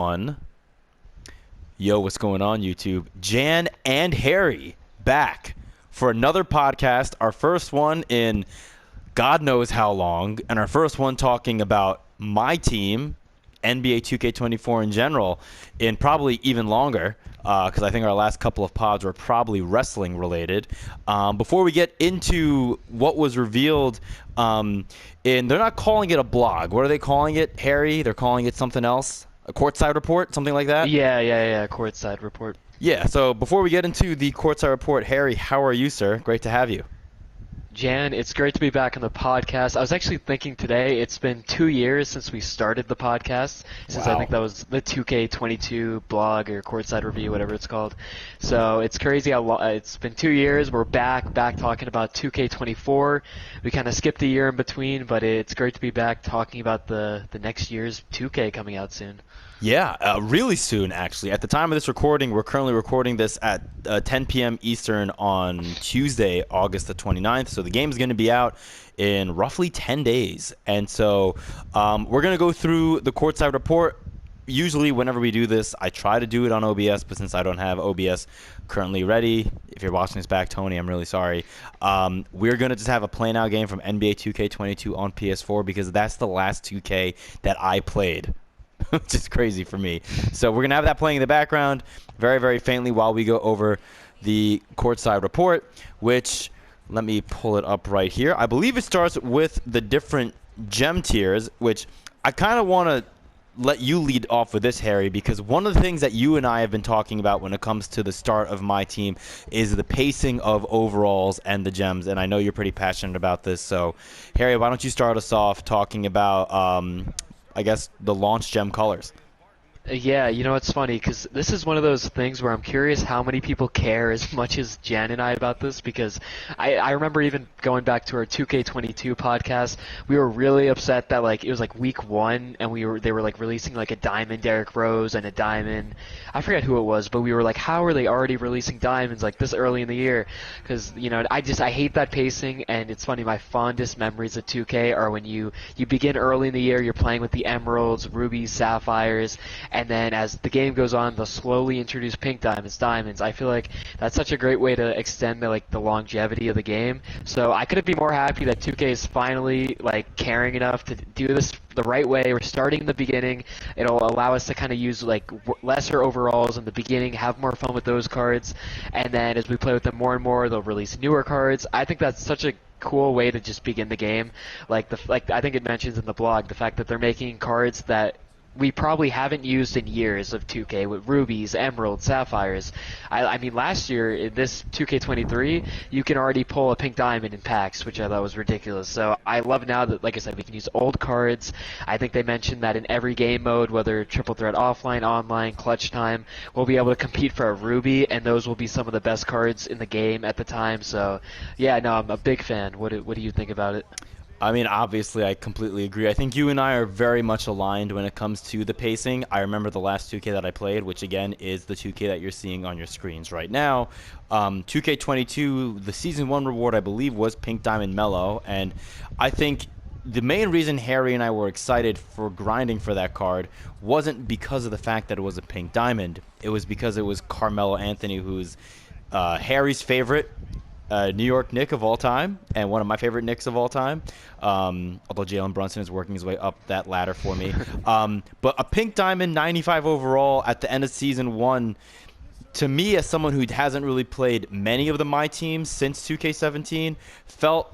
One. Yo, what's going on, YouTube? Jan and Harry back for another podcast, our first one in God knows how long, and our first one talking about my team, NBA 2K24 in general, in probably even longer, because I think our last couple of pods were probably wrestling related. Before we get into what was revealed, and they're not calling it a blog. What are they calling it, Harry? They're calling it something else? A courtside report, something like that? Yeah. Courtside report. Yeah, so before we get into the courtside report, Harry, how are you, sir? Great to have you. Jan, it's great to be back on the podcast. I was actually thinking today, it's been 2 years since we started the podcast, since I Wow. think that was the 2K22 blog or Courtside review, whatever it's called. So it's crazy how it's been 2 years. We're back talking about 2K24. We kind of skipped a year in between, but it's great to be back talking about the next year's 2K coming out soon. Yeah, really soon, actually. At the time of this recording, we're currently recording this at 10 p.m. Eastern on Tuesday, August the 29th. So the game is going to be out in roughly 10 days. And so we're going to go through the courtside report. Usually, whenever we do this, I try to do it on OBS, but since I don't have OBS currently ready, if you're watching this back, Tony, I'm really sorry. We're going to just have a play now game from NBA 2K22 on PS4 because that's the last 2K that I played. Which is crazy for me. So we're going to have that playing in the background very, very faintly while we go over the courtside report, which, let me pull it up right here. I believe it starts with the different gem tiers, which I kind of want to let you lead off with this, Harry, because one of the things that you and I have been talking about when it comes to the start of my team is the pacing of overalls and the gems, and I know you're pretty passionate about this. So, Harry, why don't you start us off talking about I guess, the launch gem colors. Yeah, it's funny because this is one of those things where I'm curious how many people care as much as Jan and I about this because I remember even going back to our 2K22 podcast, we were really upset that it was week 1 and they were releasing a diamond Derrick Rose and a diamond, I forget who it was, but we were like, how are they already releasing diamonds this early in the year? Because I hate that pacing, and it's funny, my fondest memories of 2K are when you begin early in the year, you're playing with the emeralds, rubies, sapphires. And then as the game goes on, they'll slowly introduce pink diamonds. I feel like that's such a great way to extend the longevity of the game. So I couldn't be more happy that 2K is finally caring enough to do this the right way. We're starting in the beginning. It'll allow us to kind of use lesser overalls in the beginning, have more fun with those cards, and then as we play with them more and more, they'll release newer cards. I think that's such a cool way to just begin the game. I think it mentions in the blog the fact that they're making cards that we probably haven't used in years of 2K with rubies, emeralds, sapphires. I mean, last year in this 2K23, you can already pull a pink diamond in packs, which I thought was ridiculous. So I love now that, like I said, we can use old cards. I think they mentioned that in every game mode, whether triple threat offline, online, clutch time, we'll be able to compete for a ruby, and those will be some of the best cards in the game at the time. So, yeah, no, I'm a big fan. What do you think about it? I mean, obviously, I completely agree. I think you and I are very much aligned when it comes to the pacing. I remember the last 2K that I played, which, again, is the 2K that you're seeing on your screens right now. 2K22, the Season 1 reward, I believe, was Pink Diamond Mellow. And I think the main reason Harry and I were excited for grinding for that card wasn't because of the fact that it was a Pink Diamond. It was because it was Carmelo Anthony, who's Harry's favorite New York Knick of all time, and one of my favorite Knicks of all time, although Jalen Brunson is working his way up that ladder for me. But a pink diamond, 95 overall at the end of Season 1, to me, as someone who hasn't really played many of the My Teams since 2K17, felt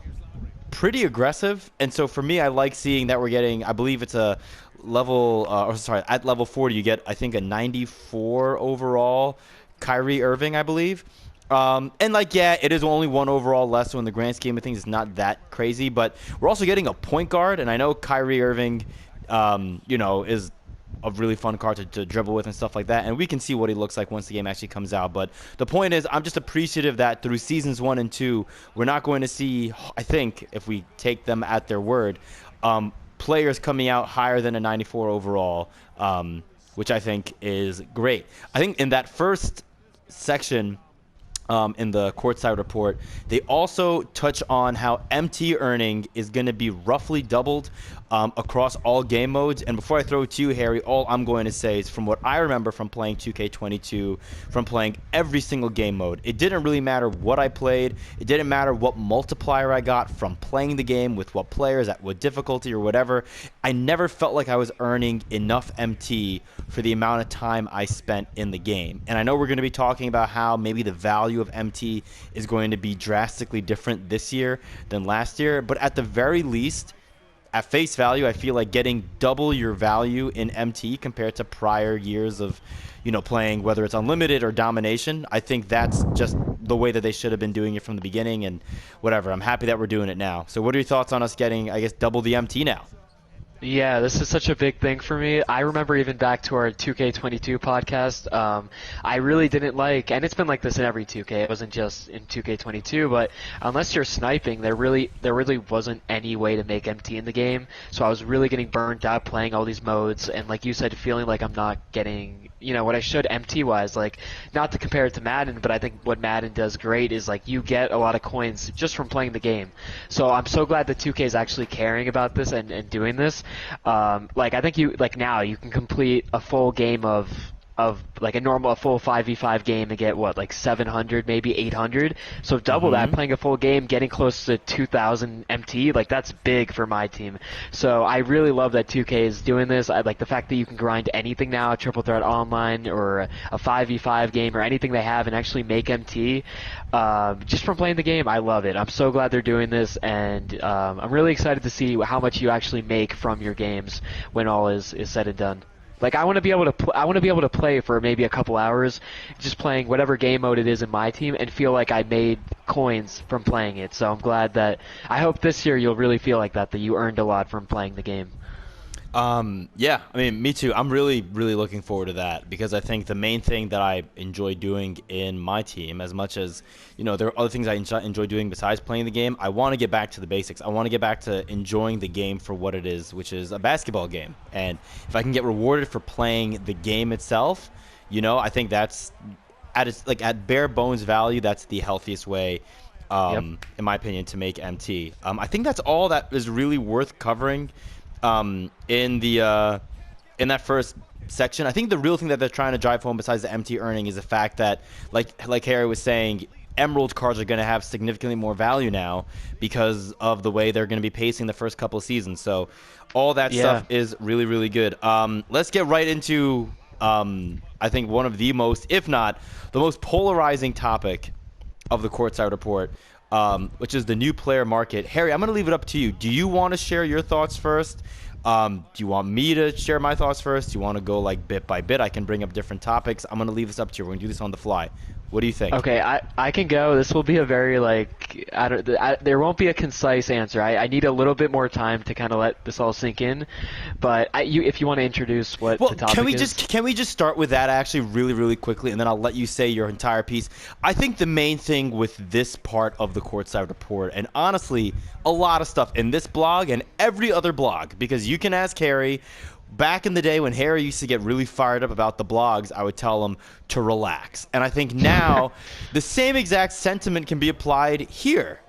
pretty aggressive. And so for me, I like seeing that we're getting, I believe it's a level, at level 40, you get, I think, a 94 overall Kyrie Irving, I believe. And yeah, it is only one overall less, so in the grand scheme of things, it's not that crazy. But we're also getting a point guard, and I know Kyrie Irving, is a really fun card to dribble with and stuff like that. And we can see what he looks like once the game actually comes out. But the point is, I'm just appreciative that through Seasons 1 and 2, we're not going to see, I think, if we take them at their word, players coming out higher than a 94 overall, which I think is great. I think in that first section, in the courtside report, they also touch on how MT earning is going to be roughly doubled across all game modes. And before I throw it to you, Harry, all I'm going to say is from what I remember from playing 2K22, from playing every single game mode, it didn't really matter what I played. It didn't matter what multiplier I got from playing the game with what players at what difficulty or whatever. I never felt like I was earning enough MT for the amount of time I spent in the game. And I know we're going to be talking about how maybe the value of MT is going to be drastically different this year than last year, but at the very least, at face value, I feel like getting double your value in MT compared to prior years of, playing, whether it's unlimited or domination. I think that's just the way that they should have been doing it from the beginning, and whatever. I'm happy that we're doing it now. So what are your thoughts on us getting, I guess, double the MT now? Yeah, this is such a big thing for me. I remember even back to our 2K22 podcast, I really didn't like, and it's been like this in every 2K. It wasn't just in 2K22, but unless you're sniping, there really wasn't any way to make MT in the game. So I was really getting burnt out playing all these modes, and like you said, feeling like I'm not getting, what I should MT wise. Like, not to compare it to Madden, but I think what Madden does great is like you get a lot of coins just from playing the game. So I'm so glad that 2K is actually caring about this and doing this. Like I think now you can complete a full game of like a full 5v5 game and get what, like 700, maybe 800. So double that, playing a full game, getting close to 2,000 MT, like that's big for my team. So I really love that 2K is doing this. I like the fact that you can grind anything now, a triple threat online or a 5v5 game or anything they have and actually make MT. Just from playing the game, I love it. I'm so glad they're doing this, and I'm really excited to see how much you actually make from your games when all is said and done. Like I want to be able to I want to be able to play for maybe a couple hours, just playing whatever game mode it is in my team, and feel like I made coins from playing it. So I'm glad that I hope this year you'll really feel like that you earned a lot from playing the game. Yeah, I mean, me too. I'm really, really looking forward to that because I think the main thing that I enjoy doing in my team, as much as, there are other things I enjoy doing besides playing the game, I want to get back to the basics. I want to get back to enjoying the game for what it is, which is a basketball game. And if I can get rewarded for playing the game itself, I think that's at bare bones value, that's the healthiest way, in my opinion, to make MT. I think that's all that is really worth covering. In that first section, I think the real thing that they're trying to drive home besides the MT earning is the fact that, like Harry was saying, Emerald cards are going to have significantly more value now because of the way they're going to be pacing the first couple of seasons. So all that stuff is really, really good. Let's get right into, I think, one of the most, if not the most polarizing topic of the Courtside report, which is the new player market. Harry, I'm going to leave it up to you. Do you want to share your thoughts first? Do you want me to share my thoughts first? Do you want to go like bit by bit? I can bring up different topics. I'm going to leave this up to you. We're going to do this on the fly. What do you think? Okay, I can go. This will be a very there won't be a concise answer. I need a little bit more time to kind of let this all sink in. But if you want to introduce what the topic is. Can we just start with that actually really, really quickly, and then I'll let you say your entire piece. I think the main thing with this part of the Courtside report, and honestly, a lot of stuff in this blog and every other blog, because you can ask Harry. Back in the day when Harry used to get really fired up about the blogs, I would tell him to relax. And I think now the same exact sentiment can be applied here.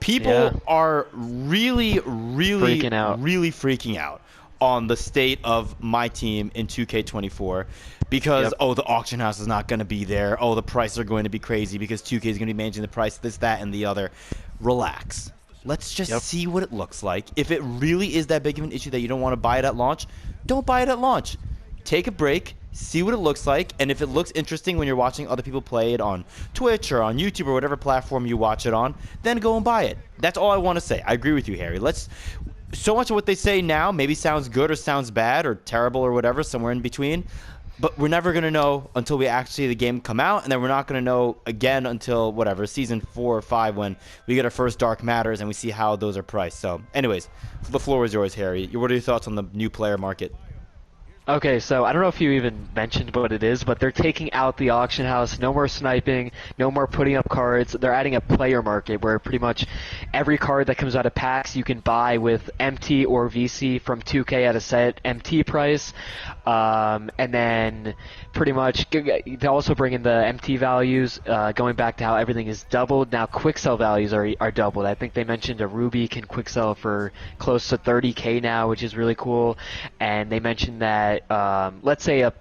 People are really, really, really freaking out on the state of my team in 2K24 because, the auction house is not going to be there. Oh, the prices are going to be crazy because 2K is going to be managing the price, this, that, and the other. Relax. Let's just see what it looks like. If it really is that big of an issue that you don't want to buy it at launch, don't buy it at launch. Take a break, see what it looks like, and if it looks interesting when you're watching other people play it on Twitch or on YouTube or whatever platform you watch it on, then go and buy it. That's all I want to say. I agree with you, Harry. So much of what they say now maybe sounds good or sounds bad or terrible or whatever, somewhere in between. But we're never going to know until we actually see the game come out, and then we're not going to know again until, season 4 or 5 when we get our first Dark Matters and we see how those are priced. So, anyways, the floor is yours, Harry. What are your thoughts on the new player market? Okay, so I don't know if you even mentioned what it is, but they're taking out the auction house. No more sniping, no more putting up cards. They're adding a player market where pretty much every card that comes out of packs you can buy with MT or VC from 2K at a set MT price. And then pretty much they also bring in the MT values, going back to how everything is doubled. Now quick sell values are doubled. I think they mentioned a Ruby can quick sell for close to 30K now, which is really cool. And they mentioned that let's say a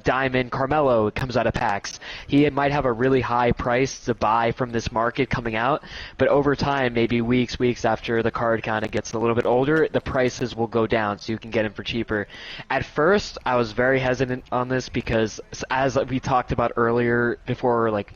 Diamond Carmelo comes out of packs. He might have a really high price to buy from this market coming out, but over time, maybe weeks after the card kind of gets a little bit older, the prices will go down so you can get him for cheaper. At first, I was very hesitant on this because, as we talked about earlier, before like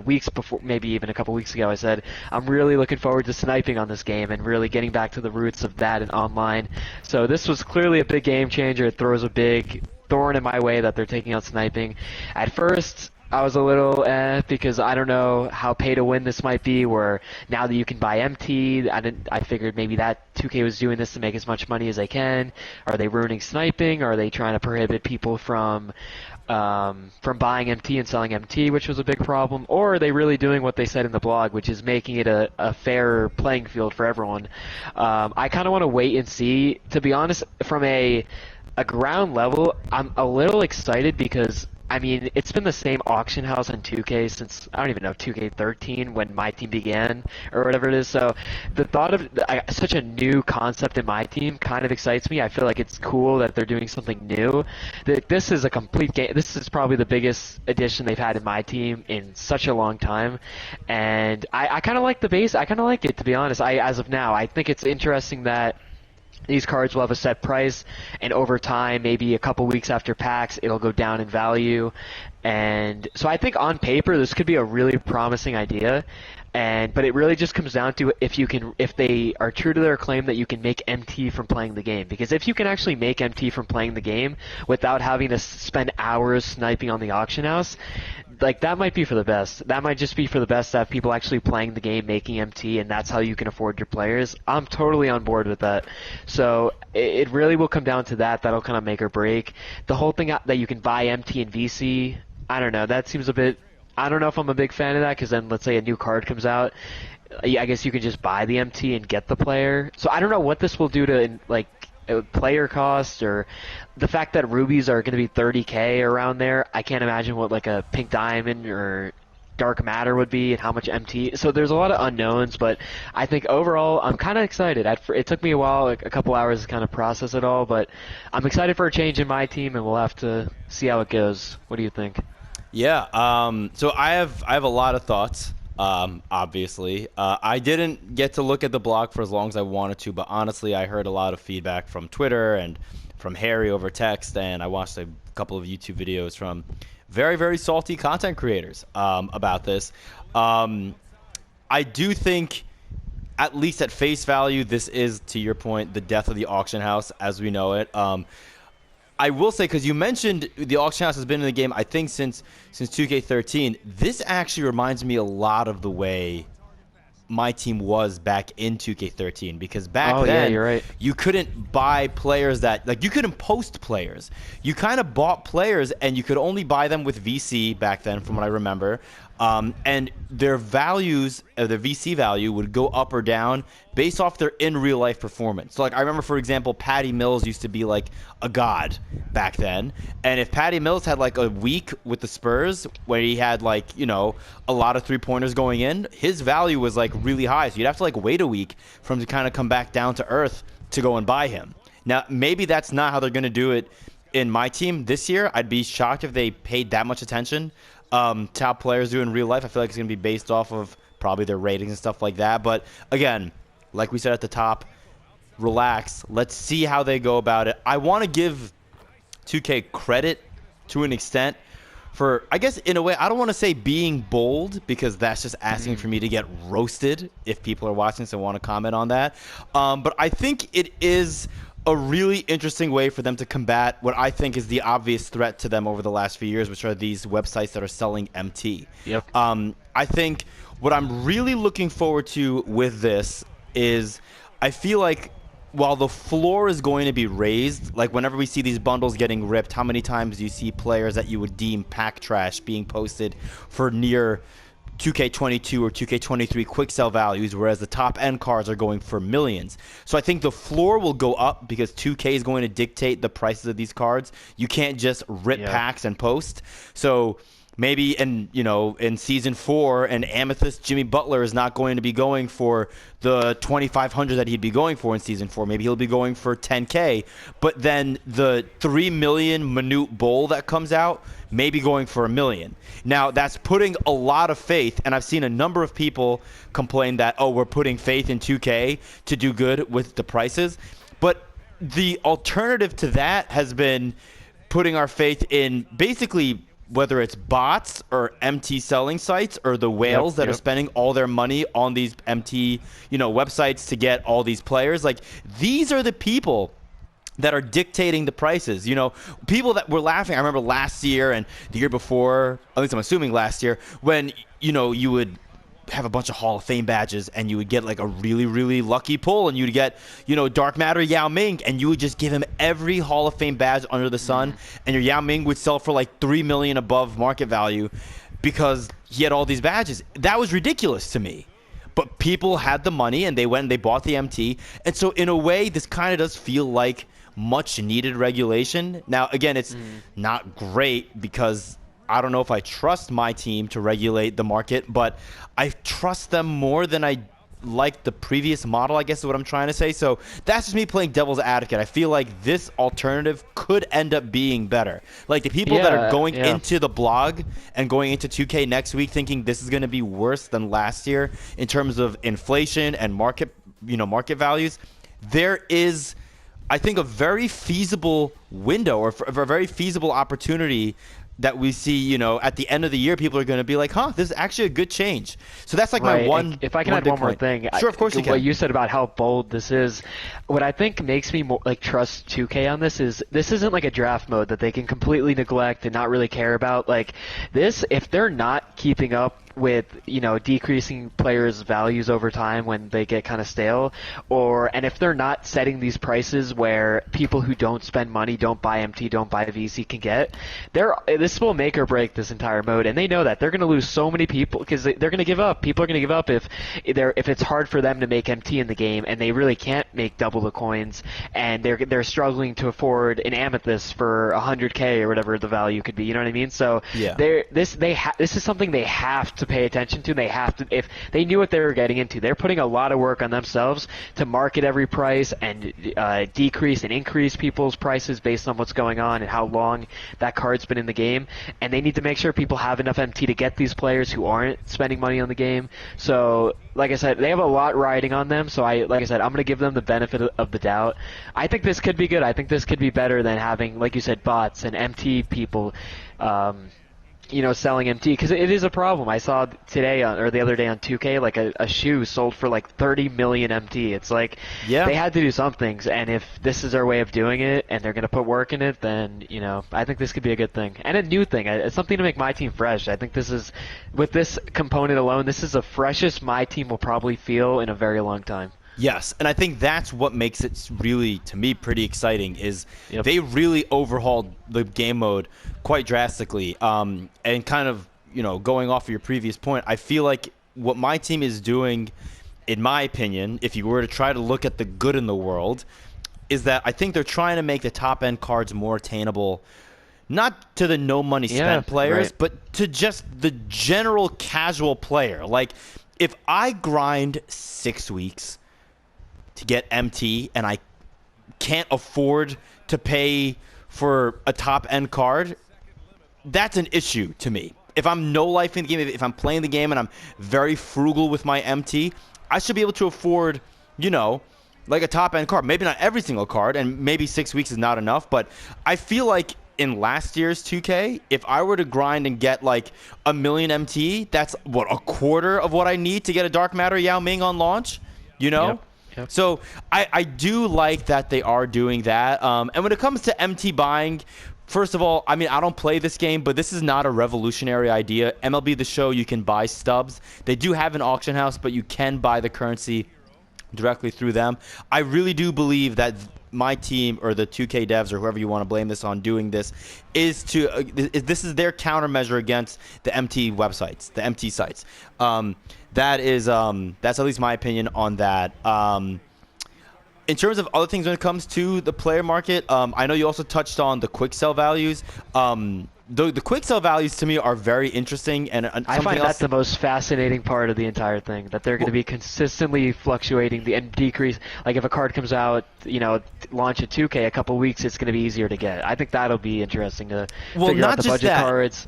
weeks before, maybe even a couple weeks ago, I said I'm really looking forward to sniping on this game and really getting back to the roots of that and online. So this was clearly a big game changer. It throws a big thorn in my way that they're taking out sniping. At first, I was a little because I don't know how pay to win this might be. Where now that you can buy MT, I figured maybe that 2K was doing this to make as much money as they can. Are they ruining sniping? Are they trying to prohibit people from buying MT and selling MT, which was a big problem, or are they really doing what they said in the blog, which is making it a fair playing field for everyone? I kind of want to wait and see. To be honest, from a ground level, I'm a little excited because I mean, it's been the same auction house on 2K since, I don't even know, 2K13 when my team began or whatever it is. So the thought of such a new concept in my team kind of excites me. I feel like it's cool that they're doing something new. This is a complete game. This is probably the biggest addition they've had in my team in such a long time. And I kind of like the base. I kind of like it, to be honest. As of now, I think it's interesting that these cards will have a set price, and over time, maybe a couple weeks after packs, it'll go down in value. And so I think on paper, this could be a really promising idea. But it really just comes down to if they are true to their claim that you can make MT from playing the game. Because if you can actually make MT from playing the game without having to spend hours sniping on the auction house, like that might be for the best. That might just be for the best to have people actually playing the game, making MT, and that's how you can afford your players. I'm totally on board with that. So it really will come down to that. That'll kind of make or break. The whole thing that you can buy MT and VC, I don't know. That seems a bit. I don't know if I'm a big fan of that, because then let's say a new card comes out, I guess you can just buy the MT and get the player. So I don't know what this will do to like player cost, or the fact that rubies are going to be 30K around there. I can't imagine what like a pink diamond or dark matter would be and how much MT. So there's a lot of unknowns, but I think overall I'm kind of excited. It took me a while, like a couple hours to kind of process it all, but I'm excited for a change in my team, and we'll have to see how it goes. What do you think? Yeah. So I have a lot of thoughts. Obviously, I didn't get to look at the blog for as long as I wanted to, but honestly, I heard a lot of feedback from Twitter and from Harry over text, and I watched a couple of YouTube videos from very, very salty content creators about this. I do think, at least at face value, this is, to your point, the death of the auction house as we know it. I will say, because you mentioned the auction house has been in the game, I think, since 2K13. This actually reminds me a lot of the way my team was back in 2K13, because back Oh yeah, then you're right. you couldn't buy players that, like, you couldn't post players. You kind of bought players, and you could only buy them with VC back then, from what I remember. And their values, their VC value, would go up or down based off their in real life performance. So, like, I remember, for example, Patty Mills used to be like a god back then. And if Patty Mills had like a week with the Spurs where he had, like, you know, a lot of 3-pointers going in, his value was like really high. So you'd have to like wait a week for him to kind of come back down to earth to go and buy him. Now, maybe that's not how they're going to do it in my team this year. I'd be shocked if they paid that much attention to how players do in real life. I feel like it's going to be based off of probably their ratings and stuff like that. But again, like we said at the top, relax. Let's see how they go about it. I want to give 2K credit to an extent for, I guess, in a way, I don't want to say being bold, because that's just asking for me to get roasted if people are watching, so I want to comment on that. But I think it is a really interesting way for them to combat what I think is the obvious threat to them over the last few years, which are these websites that are selling MT. Yep. I think what I'm really looking forward to with this is, I feel like while the floor is going to be raised, like whenever we see these bundles getting ripped, how many times do you see players that you would deem pack trash being posted for near 2K22 or 2K23 quick sell values, whereas the top end cards are going for millions? So I think the floor will go up because 2K is going to dictate the prices of these cards. You can't just rip packs and post. So maybe in season 4, an Amethyst Jimmy Butler is not going to be going for the 2,500 that he'd be going for in season 4. Maybe he'll be going for 10K. But then the 3 million Minute Bowl that comes out, maybe going for $1 million. Now that's putting a lot of faith, and I've seen a number of people complain that, oh, we're putting faith in 2K to do good with the prices. But the alternative to that has been putting our faith in basically whether it's bots or MT selling sites or the whales that are spending all their money on these MT, websites to get all these players. Like, these are the people that are dictating the prices. People that were laughing. I remember last year and the year before, at least I'm assuming last year, when, you would have a bunch of Hall of Fame badges and you would get like a really, really lucky pull and you'd get, Dark Matter Yao Ming, and you would just give him every Hall of Fame badge under the sun, and your Yao Ming would sell for like $3 million above market value because he had all these badges. That was ridiculous to me. But people had the money and they went and they bought the MT. And so in a way, this kind of does feel like much needed regulation. Now, again, it's not great because I don't know if I trust my team to regulate the market, but I trust them more than I like the previous model, I guess is what I'm trying to say. So that's just me playing devil's advocate. I feel like this alternative could end up being better. Like the people that are going into the blog and going into 2K next week thinking this is going to be worse than last year in terms of inflation and market values, there is, I think, a very feasible window or a very feasible opportunity that we see, at the end of the year, people are going to be like, this is actually a good change. So that's like my one. If I can add one more thing. Sure, of course you can. What you said about how bold this is, what I think makes me more, trust 2K on this is this isn't like a draft mode that they can completely neglect and not really care about. Like this, if they're not keeping up with decreasing players' values over time when they get kind of stale, and if they're not setting these prices where people who don't spend money, don't buy MT, don't buy VC can get, this will make or break this entire mode, and they know that they're going to lose so many people because they're going to give up. People are going to give up if it's hard for them to make MT in the game, and they really can't make double the coins, and they're struggling to afford an Amethyst for 100K or whatever the value could be. You know what I mean? So this is something they have to pay attention to. They have to, if they knew what they were getting into. They're putting a lot of work on themselves to market every price and decrease and increase people's prices based on what's going on and how long that card's been in the game. And they need to make sure people have enough MT to get these players who aren't spending money on the game. So, like I said, they have a lot riding on them. So, I'm going to give them the benefit of the doubt. I think this could be good. I think this could be better than having, like you said, bots and MT people selling MT, because it is a problem. I saw today or the other day on 2K, like a shoe sold for like 30 million MT. It's like they had to do some things, and if this is their way of doing it and they're going to put work in it, then I think this could be a good thing and a new thing. It's something to make my team fresh. I think this is, with this component alone, this is the freshest my team will probably feel in a very long time. Yes, and I think that's what makes it really, to me, pretty exciting is they really overhauled the game mode quite drastically. And kind of, going off of your previous point, I feel like what my team is doing, in my opinion, if you were to try to look at the good in the world, is that I think they're trying to make the top-end cards more attainable, not to the no-money spent players, but to just the general casual player. Like, if I grind 6 weeks to get MT and I can't afford to pay for a top end card, that's an issue to me. If I'm no life in the game, if I'm playing the game and I'm very frugal with my MT, I should be able to afford, like a top end card. Maybe not every single card, and maybe 6 weeks is not enough, but I feel like in last year's 2K, if I were to grind and get like 1 million MT, that's a quarter of what I need to get a Dark Matter Yao Ming on launch, Yep. So I do like that they are doing that. And when it comes to MT buying, first of all, I don't play this game, but this is not a revolutionary idea. MLB The Show, you can buy stubs. They do have an auction house, but you can buy the currency directly through them. I really do believe that my team or the 2K devs or whoever you want to blame this on doing this is this is their countermeasure against the MT websites, the MT sites. That's at least my opinion on that. In terms of other things when it comes to the player market, I know you also touched on the quick sell values. The quick sell values to me are very interesting, and I find that the most fascinating part of the entire thing, that they're going to be consistently fluctuating and decrease. Like if a card comes out, launch at 2K a couple weeks, it's going to be easier to get. I think that'll be interesting to figure out the budget cards.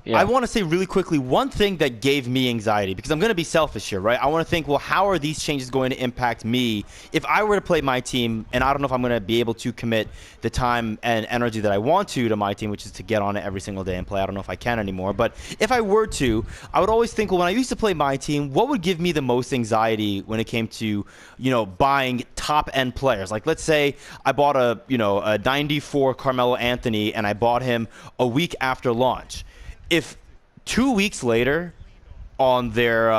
Yeah. I want to say really quickly one thing that gave me anxiety, because I'm going to be selfish here, right? I want to think, well, how are these changes going to impact me if I were to play my team, and I don't know if I'm going to be able to commit the time and energy that I want to my team, which is to get on it every single day and play. I don't know if I can anymore, but if I were to, I would always think, well, when I used to play my team, what would give me the most anxiety when it came to, buying top-end players? Like, let's say I bought a 94 Carmelo Anthony, and I bought him a week after launch. If 2 weeks later on their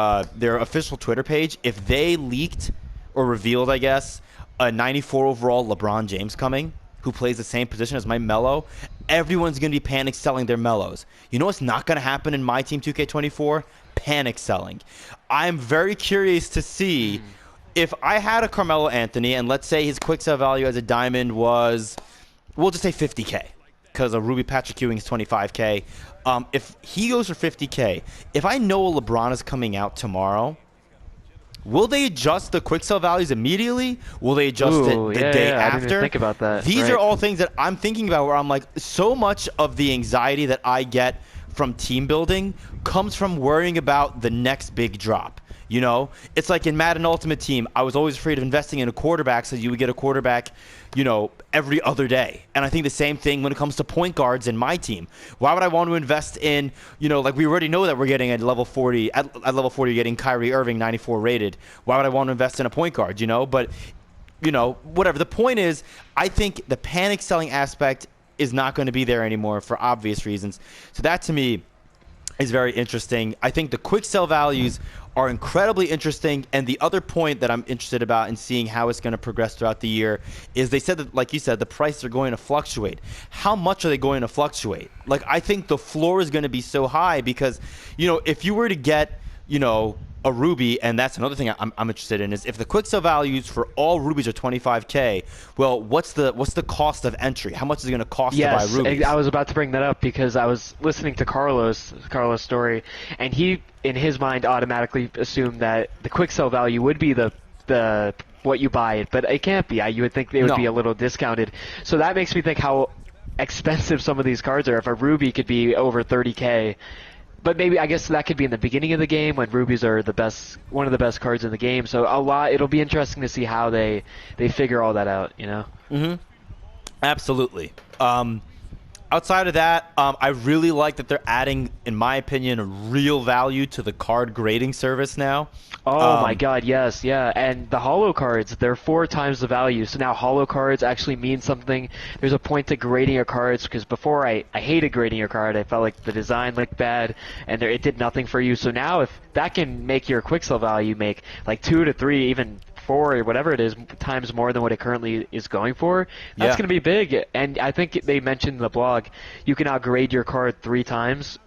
official Twitter page, if they leaked or revealed, I guess, a 94 overall LeBron James coming, who plays the same position as my Melo, everyone's going to be panic selling their Melos. You know what's not going to happen in my team 2K24? Panic selling. I'm very curious to see if I had a Carmelo Anthony, and let's say his quick sell value as a diamond was, we'll just say 50K, because a Ruby Patrick Ewing is 25K. If he goes for 50K, if I know LeBron is coming out tomorrow, will they adjust the quick sell values immediately? Will they adjust it the day after? I didn't even think about that. These are all things that I'm thinking about where I'm like, so much of the anxiety that I get from team building comes from worrying about the next big drop. It's like in Madden Ultimate Team, I was always afraid of investing in a quarterback, so you would get a quarterback, every other day. And I think the same thing when it comes to point guards in my team. Why would I want to invest in, like we already know that we're getting at level 40, at level 40, you're getting Kyrie Irving 94 rated. Why would I want to invest in a point guard, But, whatever. The point is, I think the panic selling aspect is not going to be there anymore for obvious reasons. So that to me is very interesting. I think the quick sell values are incredibly interesting, and the other point that I'm interested about in seeing how it's going to progress throughout the year is they said that, like you said, the prices are going to fluctuate. How much are they going to fluctuate? Like, I think the floor is going to be so high because, if you were to get, a Ruby, and that's another thing I'm interested in, is if the quick sell values for all Rubies are 25K, well, what's the cost of entry? How much is it going to cost to buy Rubies? I was about to bring that up because I was listening to Carlos' story, and he, in his mind, automatically assumed that the quick sell value would be the what you buy it, but it can't be. You would think they would be a little discounted. So that makes me think how expensive some of these cards are. If a Ruby could be over 30K, but maybe I guess that could be in the beginning of the game when Rubies are one of the best cards in the game. So it'll be interesting to see how they figure all that out. Mm-hmm. Absolutely. Outside of that, I really like that they're adding, in my opinion, real value to the card grading service now. Oh my god, yes, yeah. And the holo cards, they're 4 times the value. So now holo cards actually mean something. There's a point to grading your cards, because before I hated grading your card. I felt like the design looked bad and it did nothing for you. So now if that can make your quick sell value make like 2 to 3, even 4 or whatever it is, times more than what it currently is going for, that's going to be big. And I think they mentioned in the blog, you can now grade your card 3 times.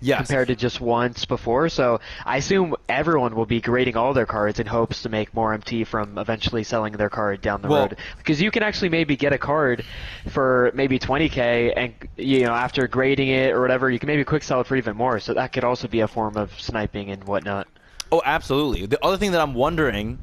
Yes. Compared to just once before. So I assume everyone will be grading all their cards in hopes to make more MT from eventually selling their card down the road. Because you can actually maybe get a card for maybe 20K, and after grading it or whatever, you can maybe quick sell it for even more. So that could also be a form of sniping and whatnot. Oh, absolutely. The other thing that I'm wondering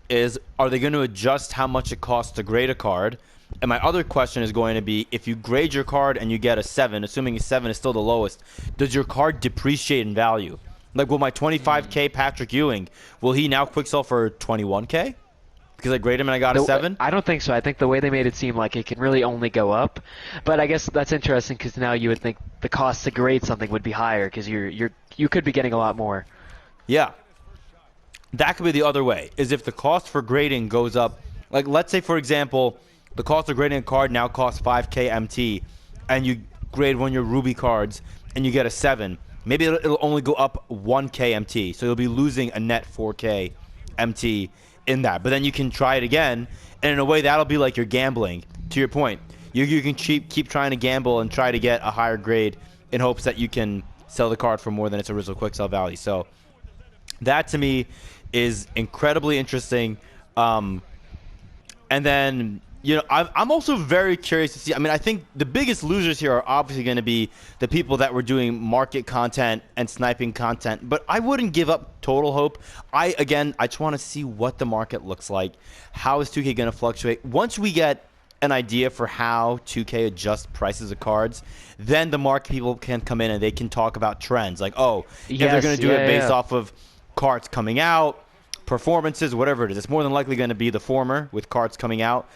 is, are they going to adjust how much it costs to grade a card? And my other question is going to be, if you grade your card and you get a 7, assuming a 7 is still the lowest, does your card depreciate in value? Like, will my 25K Patrick Ewing, will he now quick sell for 21K? Because I graded him and I got a 7? I don't think so. I think the way they made it seem like it can really only go up. But I guess that's interesting because now you would think the cost to grade something would be higher because you could be getting a lot more. Yeah. That could be the other way, is if the cost for grading goes up. Like, let's say, for example, the cost of grading a card now costs 5K MT, and you grade one of your Ruby cards, and you get a 7. Maybe it'll only go up 1K MT, so you'll be losing a net 4K MT in that. But then you can try it again, and in a way that'll be like you're gambling. To your point, you can keep trying to gamble and try to get a higher grade in hopes that you can sell the card for more than its original quick sell value. So that to me is incredibly interesting. And then, you know, I'm also very curious to see. I mean, I think the biggest losers here are obviously going to be the people that were doing market content and sniping content. But I wouldn't give up total hope. I just want to see what the market looks like. How is 2K going to fluctuate? Once we get an idea for how 2K adjusts prices of cards, then the market people can come in and they can talk about trends. Like, oh, if they're going to do it based off of cards coming out, performances, whatever it is. It's more than likely going to be the former with cards coming out.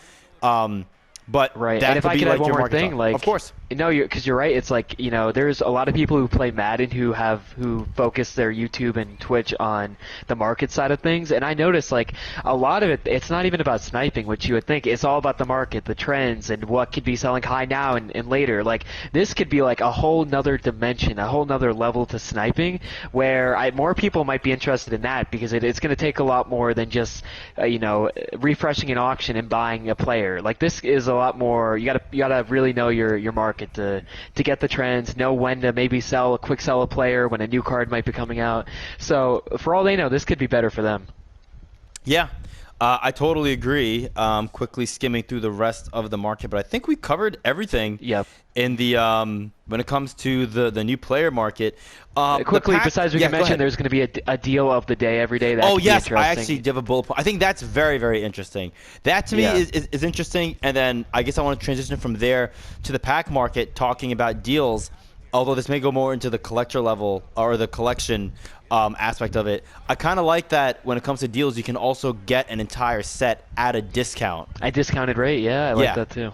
But right, that and if I could like add one more thing, like, of course, no, because you're right. It's like, you know, there's a lot of people who play Madden who focus their YouTube and Twitch on the market side of things, and I noticed like a lot of it. It's not even about sniping, which you would think. It's all about the market, the trends, and what could be selling high now and later. Like this could be like a whole nother dimension, a whole nother level to sniping, where more people might be interested in that because it's going to take a lot more than just you know, refreshing an auction and buying a player. Like this is a lot more. You gotta really know your market to get the trends, know when to maybe quick sell a player when a new card might be coming out. So for all they know, this could be better for them. Yeah, I totally agree. Quickly skimming through the rest of the market, but I think we covered everything. Yep. In the when it comes to the new player market. Quickly, besides we can mention there's going to be a deal of the day every day. That oh yes, I actually have a bullet point. I think that's very, very interesting. That to me is interesting. And then I guess I want to transition from there to the pack market, talking about deals. Although this may go more into the collector level or the collection aspect of it. I kind of like that when it comes to deals, you can also get an entire set at a discount. At discounted rate, yeah, I like that too.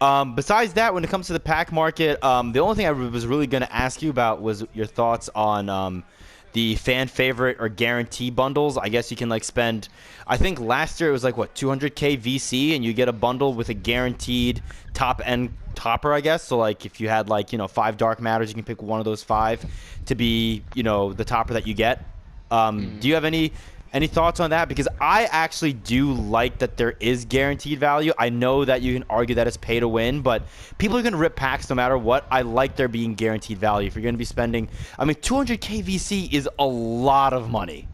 Besides that, when it comes to the pack market, the only thing I was really going to ask you about was your thoughts on the fan favorite or guarantee bundles. I guess you can like spend, I think last year it was like what, 200k VC, and you get a bundle with a guaranteed top end topper, I guess. So like if you had like, you know, 5 dark matters, you can pick one of those 5 to be, you know, the topper that you get. Do you have any thoughts on that? Because I actually do like that there is guaranteed value. I know that you can argue that it's pay to win, but people are going to rip packs no matter what. I like there being guaranteed value. If you're going to be spending, I mean, 200k VC is a lot of money.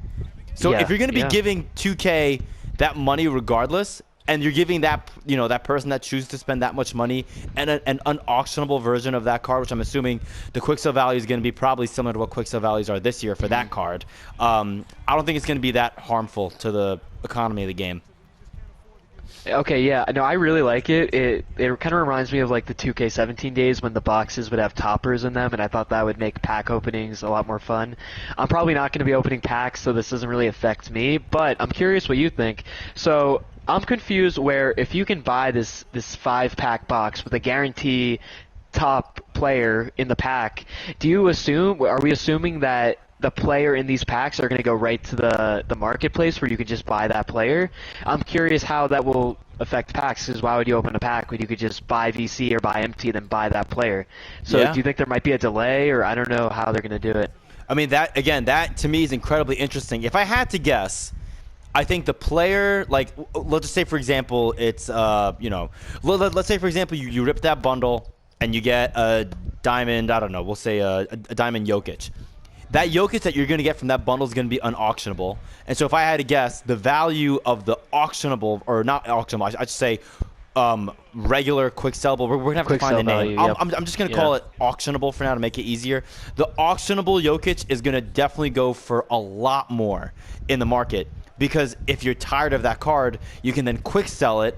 So if you're going to be giving 2K that money regardless, and you're giving that, you know, that person that chooses to spend that much money and an unauctionable version of that card, which I'm assuming the quick sell value is going to be probably similar to what quick sell values are this year for that card. I don't think it's going to be that harmful to the economy of the game. Okay, yeah, no, I really like it. It kind of reminds me of like the 2K17 days when the boxes would have toppers in them, and I thought that would make pack openings a lot more fun. I'm probably not going to be opening packs, so this doesn't really affect me, but I'm curious what you think. So I'm confused where if you can buy this 5-pack box with a guarantee top player in the pack, are we assuming that the player in these packs are going to go right to the marketplace where you can just buy that player? I'm curious how that will affect packs, because why would you open a pack when you could just buy VC or buy empty then buy that player? So do you think there might be a delay, or I don't know how they're going to do it? I mean, that to me is incredibly interesting. If I had to guess, I think the player, like, let's just say, for example, it's, you know, let's say, for example, you rip that bundle and you get a diamond, I don't know, we'll say a diamond Jokic. That Jokic that you're going to get from that bundle is going to be unauctionable. And so if I had to guess, the value of the auctionable, or not auctionable, I should say regular quick sellable, we're going to have to find the name. I'm just going to call it auctionable for now to make it easier. The auctionable Jokic is going to definitely go for a lot more in the market. Because if you're tired of that card, you can then quick sell it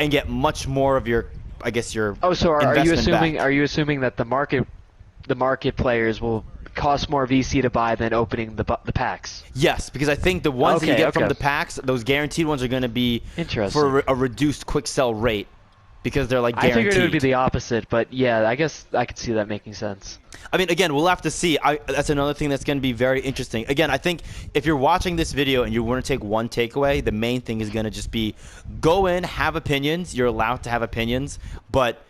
and get much more of your, I guess, your so are you assuming back. Are you assuming that the market players will cost more VC to buy than opening the packs? Yes, because I think the ones that you get from the packs, those guaranteed ones, are going to be for a reduced quick sell rate because they're like guaranteed. I figured it would be the opposite, but yeah, I guess I could see that making sense. I mean, again, we'll have to see. That's another thing that's going to be very interesting. Again, I think if you're watching this video and you want to take one takeaway, the main thing is going to just be go in, have opinions. You're allowed to have opinions, but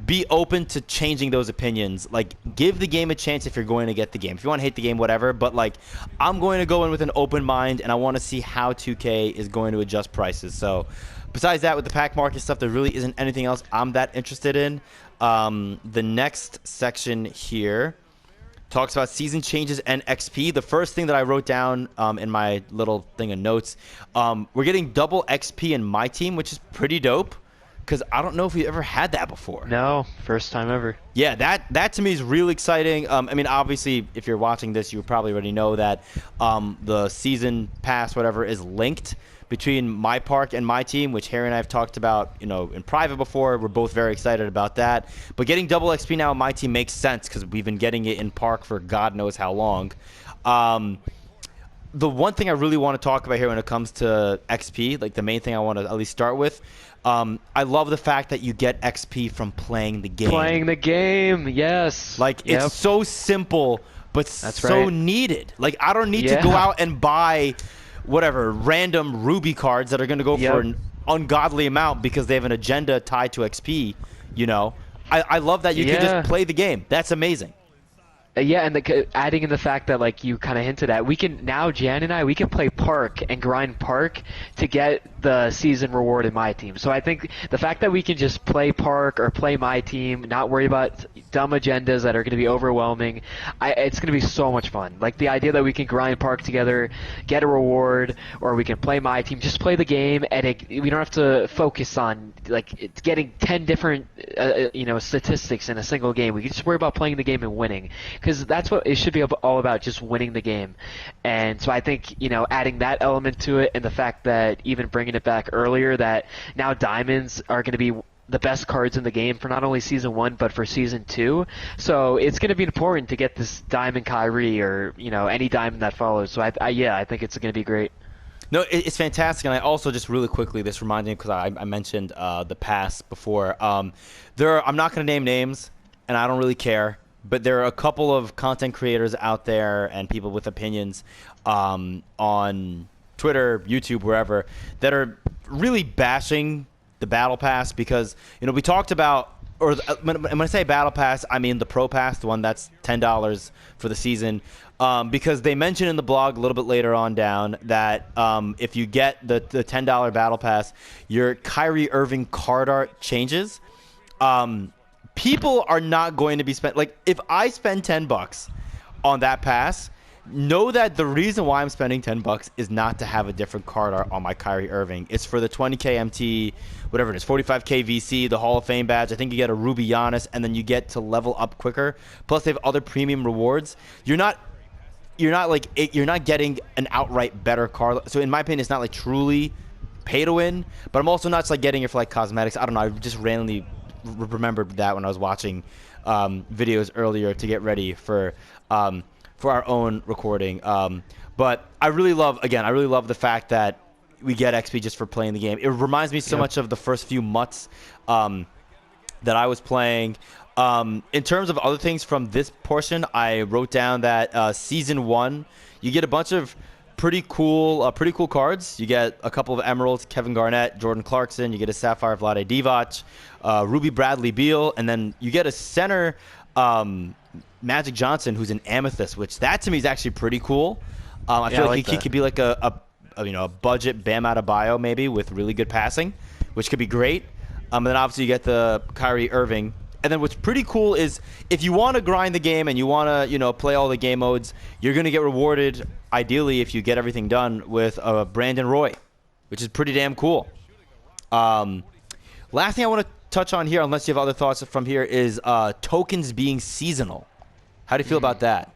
be open to changing those opinions. Like, give the game a chance if you're going to get the game. If you want to hate the game, whatever. But, like, I'm going to go in with an open mind, and I want to see how 2K is going to adjust prices. So, besides that, with the pack market stuff, there really isn't anything else I'm that interested in. The next section here talks about season changes and XP. The first thing that I wrote down in my little thing of notes, we're getting double XP in my team, which is pretty dope. Because I don't know if we ever had that before. No, first time ever. Yeah, that to me is really exciting. I mean, obviously, if you're watching this, you probably already know that the season pass, whatever, is linked between my park and my team, which Harry and I have talked about, in private before. We're both very excited about that. But getting double XP now in my team makes sense because we've been getting it in park for God knows how long. The one thing I really want to talk about here when it comes to XP, like the main thing I want to at least start with, I love the fact that you get XP from playing the game. Playing the game, yes. Like, it's so simple, but That's so right. needed. Like, I don't need to go out and buy, whatever, random Ruby cards that are going to go for an ungodly amount because they have an agenda tied to XP, I love that you can just play the game. That's amazing. Yeah, and adding in the fact that, like you kind of hinted at, we can now, Jan and I, we can play Park and grind Park to get the season reward in my team. So I think the fact that we can just play Park or play my team, not worry about dumb agendas that are going to be overwhelming, it's going to be so much fun. Like the idea that we can grind Park together, get a reward, or we can play my team, just play the game, and we don't have to focus on like getting 10 different statistics in a single game. We can just worry about playing the game and winning. Because that's what it should be all about, just winning the game. And so I think, adding that element to it and the fact that even bringing it back earlier, that now diamonds are going to be the best cards in the game for not only Season 1 but for Season 2. So it's going to be important to get this Diamond Kyrie or, any diamond that follows. So I think it's going to be great. No, it's fantastic, and I also just really quickly, this reminds me because I mentioned the pass before. I'm not going to name names, and I don't really care. But there are a couple of content creators out there and people with opinions on Twitter, YouTube, wherever, that are really bashing the Battle Pass because, we talked about, or when I say Battle Pass, I mean the Pro Pass, the one that's $10 for the season, because they mention in the blog a little bit later on down that if you get the $10 Battle Pass, your Kyrie Irving card art changes. People are not going to be spent. Like, if I spend $10 on that pass, know that the reason why I'm spending $10 is not to have a different card art on my Kyrie Irving. It's for the 20K MT, whatever it is, 45K VC, the Hall of Fame badge. I think you get a Ruby Giannis, and then you get to level up quicker. Plus, they have other premium rewards. You're not getting an outright better card. So in my opinion, it's not like truly pay to win. But I'm also not just like getting it for like cosmetics. I don't know. I just randomly remembered that when I was watching videos earlier to get ready for our own recording. But I really love the fact that we get XP just for playing the game. It reminds me so much of the first few MUTs that I was playing. In terms of other things from this portion, I wrote down that Season 1, you get a bunch of pretty cool cards. You get a couple of Emeralds, Kevin Garnett, Jordan Clarkson. You get a Sapphire, Vlade Divac, Ruby Bradley Beal, and then you get a center, Magic Johnson, who's an Amethyst, which that to me is actually pretty cool. I feel like he could be like a budget Bam Adebayo maybe with really good passing, which could be great. And then obviously you get the Kyrie Irving. And then what's pretty cool is if you want to grind the game and you want to, play all the game modes, you're going to get rewarded, ideally, if you get everything done, with Brandon Roy, which is pretty damn cool. Last thing I want to touch on here, unless you have other thoughts from here, is tokens being seasonal. How do you feel about that?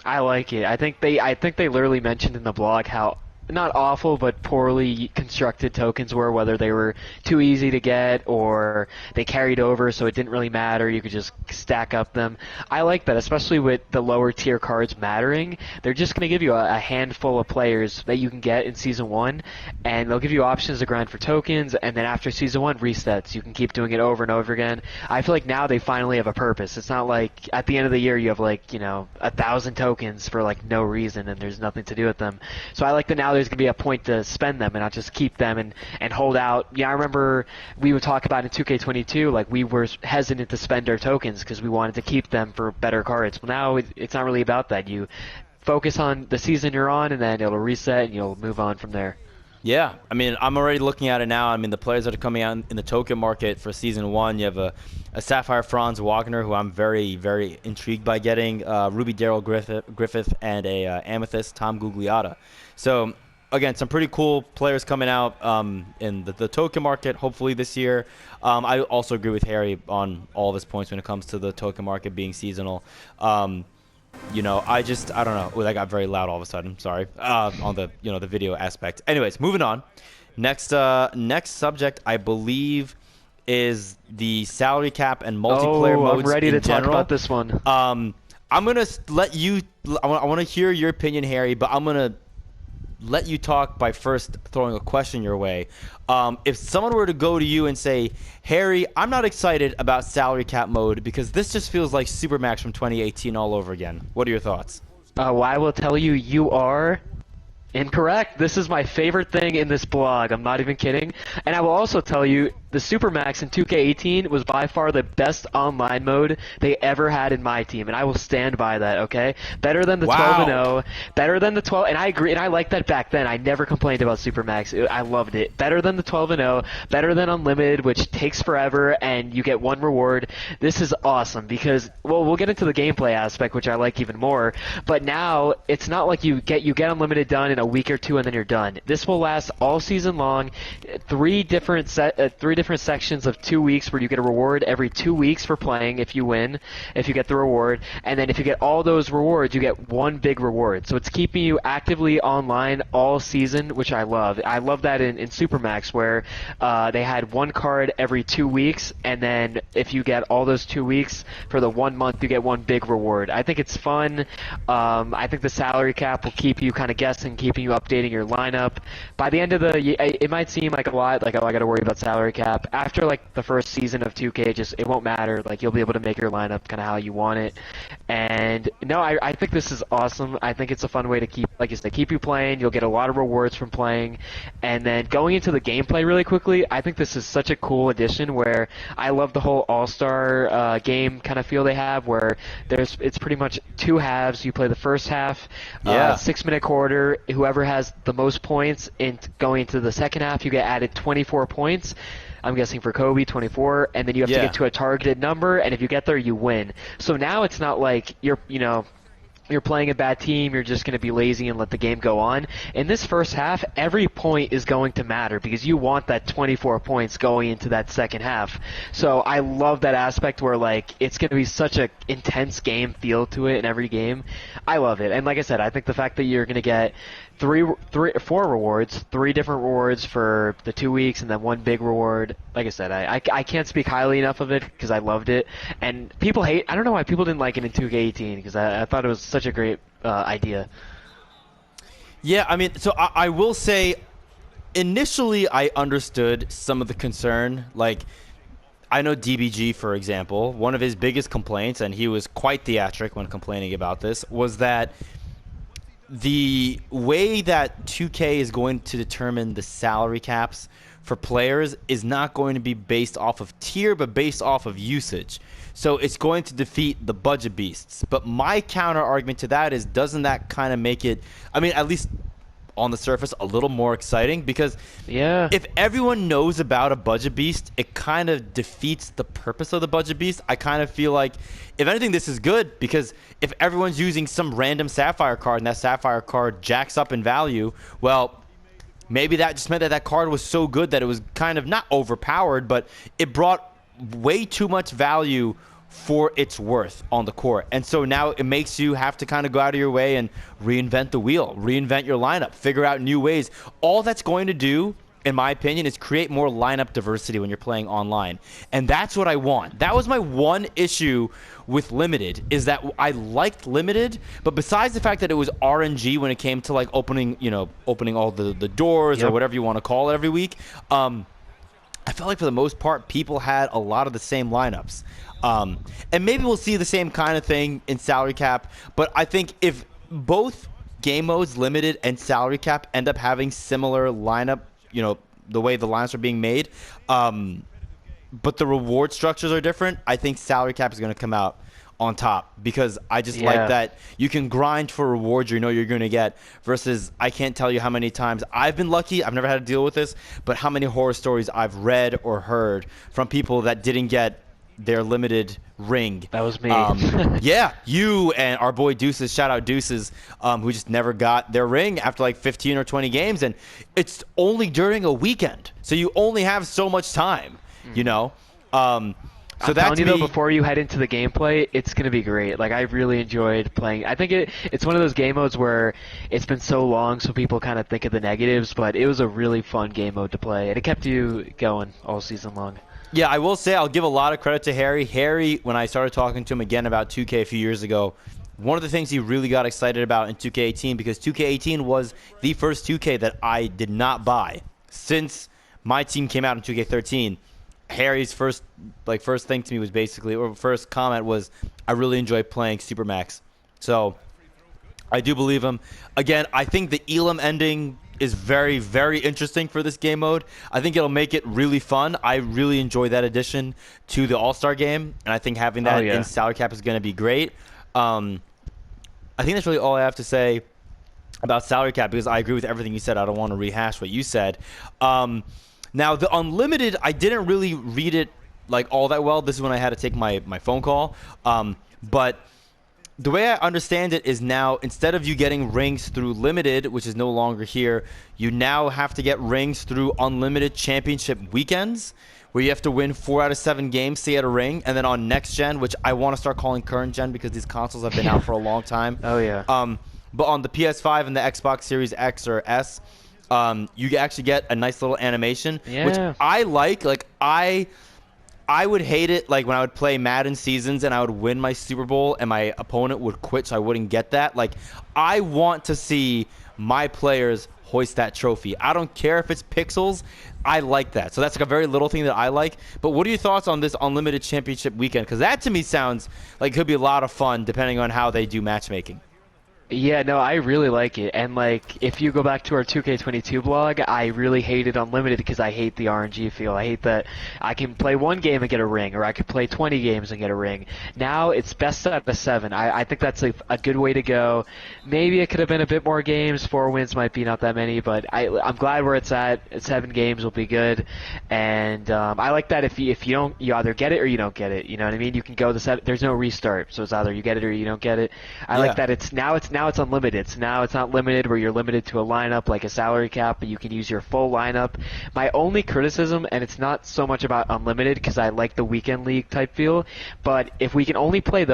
I like it. I think they literally mentioned in the blog how not awful, but poorly constructed tokens were, whether they were too easy to get or they carried over so it didn't really matter. You could just stack up them. I like that, especially with the lower tier cards mattering. They're just going to give you a handful of players that you can get in Season 1, and they'll give you options to grind for tokens, and then after Season 1 resets, you can keep doing it over and over again. I feel like now they finally have a purpose. It's not like at the end of the year you have 1,000 tokens for no reason and there's nothing to do with them. So I like that now there's going to be a point to spend them and not just keep them and hold out. Yeah, I remember we would talk about in 2K22, like we were hesitant to spend our tokens because we wanted to keep them for better cards. Well, now it's not really about that. You focus on the season you're on, and then it'll reset and you'll move on from there. Yeah, I mean, I'm already looking at it now. I mean, the players that are coming out in the token market for Season 1, you have a Sapphire Franz Wagner, who I'm very, very intrigued by getting, Ruby Daryl Griffith, and a Amethyst Tom Gugliotta. So, again, some pretty cool players coming out in the token market, hopefully this year. I also agree with Harry on all of his points when it comes to the token market being seasonal. You know, I don't know. Oh, that got very loud all of a sudden. Sorry. On the, the video aspect. Anyways, moving on. Next subject, I believe, is the salary cap and multiplayer modes. I'm ready to talk about this one. I'm gonna let you. I want to hear your opinion, Harry, but I'm gonna let you talk by first throwing a question your way. If someone were to go to you and say, Harry, I'm not excited about salary cap mode because this just feels like Supermax from 2018 all over again. What are your thoughts? Well, I will tell you, you are incorrect. This is my favorite thing in this blog. I'm not even kidding. And I will also tell you, the Supermax in 2K18 was by far the best online mode they ever had in my team, and I will stand by that, okay? Better than the 12-0, better than the 12, and I agree, and I liked that back then. I never complained about Supermax. I loved it. Better than the 12-0, better than Unlimited, which takes forever, and you get one reward. This is awesome because, well, we'll get into the gameplay aspect, which I like even more, but now it's not like you get Unlimited done in a week or two and then you're done. This will last all season long, three different sections of 2 weeks where you get a reward every 2 weeks for playing if you win, if you get the reward, and then if you get all those rewards, you get one big reward. So it's keeping you actively online all season, which I love. I love that in Supermax where they had one card every 2 weeks, and then if you get all those 2 weeks for the 1 month, you get one big reward. I think it's fun. I think the salary cap will keep you kind of guessing, keeping you updating your lineup. By the end of it might seem like a lot, like, oh, I got to worry about salary cap. After like the first season of 2K, it won't matter. Like, you'll be able to make your lineup kind of how you want it. And no, I think this is awesome. I think it's a fun way to keep, like you said, keep you playing. You'll get a lot of rewards from playing. And then going into the gameplay really quickly, I think this is such a cool addition where I love the whole all-star game kind of feel they have, where it's pretty much two halves. You play the first half, 6-minute quarter. Whoever has the most points in going into the second half, you get added 24 points. I'm guessing for Kobe, 24, and then you have to get to a targeted number, and if you get there, you win. So now it's not like you're playing a bad team, you're just going to be lazy and let the game go on. In this first half, every point is going to matter because you want that 24 points going into that second half. So I love that aspect where, like, it's going to be such an intense game feel to it in every game. I love it. And like I said, I think the fact that you're going to get four rewards, 3 different rewards for the 2 weeks, and then one big reward. Like I said, I can't speak highly enough of it because I loved it. And people I don't know why people didn't like it in 2K18 because I thought it was such a great idea. Yeah, I mean, so I will say, initially I understood some of the concern. Like, I know DBG, for example, one of his biggest complaints, and he was quite theatric when complaining about this, was that the way that 2K is going to determine the salary caps for players is not going to be based off of tier, but based off of usage. So it's going to defeat the budget beasts. But my counter argument to that is, doesn't that kind of make it, I mean, at least on the surface, a little more exciting? Because if everyone knows about a budget beast, it kind of defeats the purpose of the budget beast. I kind of feel like, if anything, this is good, because if everyone's using some random Sapphire card and that Sapphire card jacks up in value, well, maybe that just meant that that card was so good that it was kind of not overpowered, but it brought way too much value for its worth on the court. And so now it makes you have to kind of go out of your way and reinvent the wheel, reinvent your lineup, figure out new ways. All that's going to do, in my opinion, is create more lineup diversity when you're playing online. And that's what I want. That was my one issue with Limited, is that I liked Limited, but besides the fact that it was RNG when it came to like opening all the doors or whatever you want to call it every week, I felt like for the most part people had a lot of the same lineups. And maybe we'll see the same kind of thing in salary cap, but I think if both game modes, limited and salary cap, end up having similar lineup, the way the lines are being made. But the reward structures are different. I think salary cap is going to come out on top because I just like Yeah. that you can grind for rewards you're going to get versus I can't tell you how many times I've been lucky. I've never had to deal with this, but how many horror stories I've read or heard from people that didn't get their limited ring. That was me. Yeah, you and our boy Deuces, shout out Deuces, who just never got their ring after like 15 or 20 games, and it's only during a weekend, so you only have so much time, you know. So I'm that telling to you though, me, before you head into the gameplay, it's gonna be great. Like I really enjoyed playing. I think it's one of those game modes where it's been so long, so people kind of think of the negatives, but it was a really fun game mode to play, and it kept you going all season long. yeah, I will say I'll give a lot of credit to Harry. Harry, when I started talking to him again about 2K a few years ago, one of the things he really got excited about in 2K18 because 2K18 was the first 2K that I did not buy since my team came out in 2K13. Harry's first thing to me was basically, or first comment was, I really enjoy playing Supermax. So I do believe him. Again, I think the Elam ending is very, very interesting for this game mode. I think it'll make it really fun. I really enjoy that addition to the All-Star game, and I think having that Yeah. in salary cap is going to be great. I think that's really all I have to say about salary cap because I agree with everything you said. I don't want to rehash what you said. Now, the unlimited, I didn't really read it like all that well. This is when I had to take my phone call. But the way I understand it is now instead of you getting rings through limited, which is no longer here, you now have to get rings through unlimited championship weekends where you have to win 4 out of 7 games to get a ring. And then on next gen, which I want to start calling current gen because these consoles have been out for a long time. Oh yeah. But on the PS5 and the Xbox Series X or S, you actually get a nice little animation, which Yeah. I like. Like I would hate it like when I would play Madden seasons and I would win my Super Bowl and my opponent would quit, so I wouldn't get that. Like I want to see my players hoist that trophy. I don't care if it's pixels. I like that. So that's like a very little thing that I like. But what are your thoughts on this unlimited championship weekend? Because that to me sounds like it could be a lot of fun depending on how they do matchmaking. Yeah, no, I really like it. And like, if you go back to our 2K22 blog, I really hated Unlimited because I hate the RNG feel. I hate that I can play one game and get a ring, or I could play 20 games and get a ring. Now it's best out of 7. I think that's a good way to go. Maybe it could have been a bit more games. 4 wins might be not that many, but I'm glad where it's at. 7 games will be good. And I like that if you don't, you either get it or you don't get it. You know what I mean? You can go the set. There's no restart, so it's either you get it or you don't get it. I like that it's now it's unlimited. So now it's not limited where you're limited to a lineup like a salary cap, but you can use your full lineup. My only criticism, and it's not so much about unlimited because I like the weekend league type feel, but if we can only play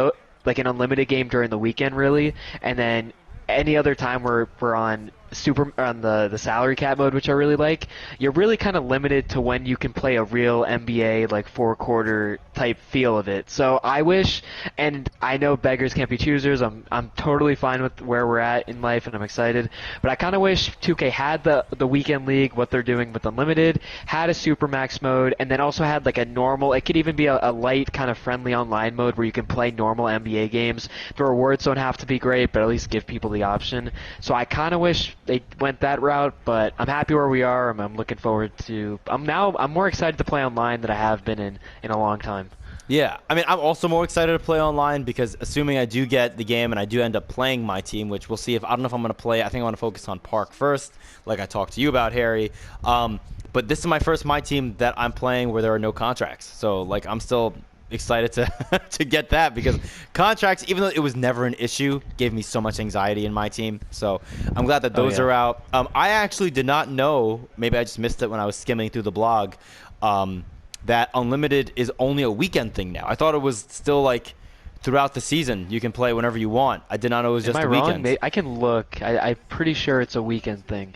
like an unlimited game during the weekend really, and then any other time we're on the salary cap mode, which I really like, you're really kind of limited to when you can play a real NBA like 4-quarter type feel of it. So I wish, and I know beggars can't be choosers. I'm totally fine with where we're at in life, and I'm excited. But I kind of wish 2K had the weekend league, what they're doing with Unlimited, had a Supermax mode, and then also had like a normal. It could even be a light kind of friendly online mode where you can play normal NBA games. The rewards don't have to be great, but at least give people the option. So I kind of wish they went that route, but I'm happy where we are. I'm looking forward to. I'm more excited to play online than I have been in a long time. Yeah, I mean, I'm also more excited to play online because assuming I do get the game and I do end up playing my team, which we'll see if I don't know if I'm going to play. I think I want to focus on Park first, like I talked to you about, Harry. But this is my first my team that I'm playing where there are no contracts. So like I'm still excited to to get that because contracts, even though it was never an issue, gave me so much anxiety in my team. So I'm glad that those are out. I actually did not know, maybe I just missed it when I was skimming through the blog, that Unlimited is only a weekend thing now. I thought it was still like throughout the season you can play whenever you want. I did not know it was just Am I the wrong? weekends. I can look. I'm pretty sure it's a weekend thing.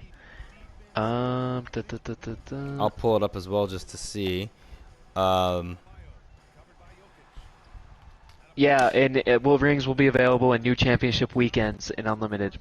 I'll pull it up as well just to see. Yeah, and rings will be available in new championship weekends in Unlimited.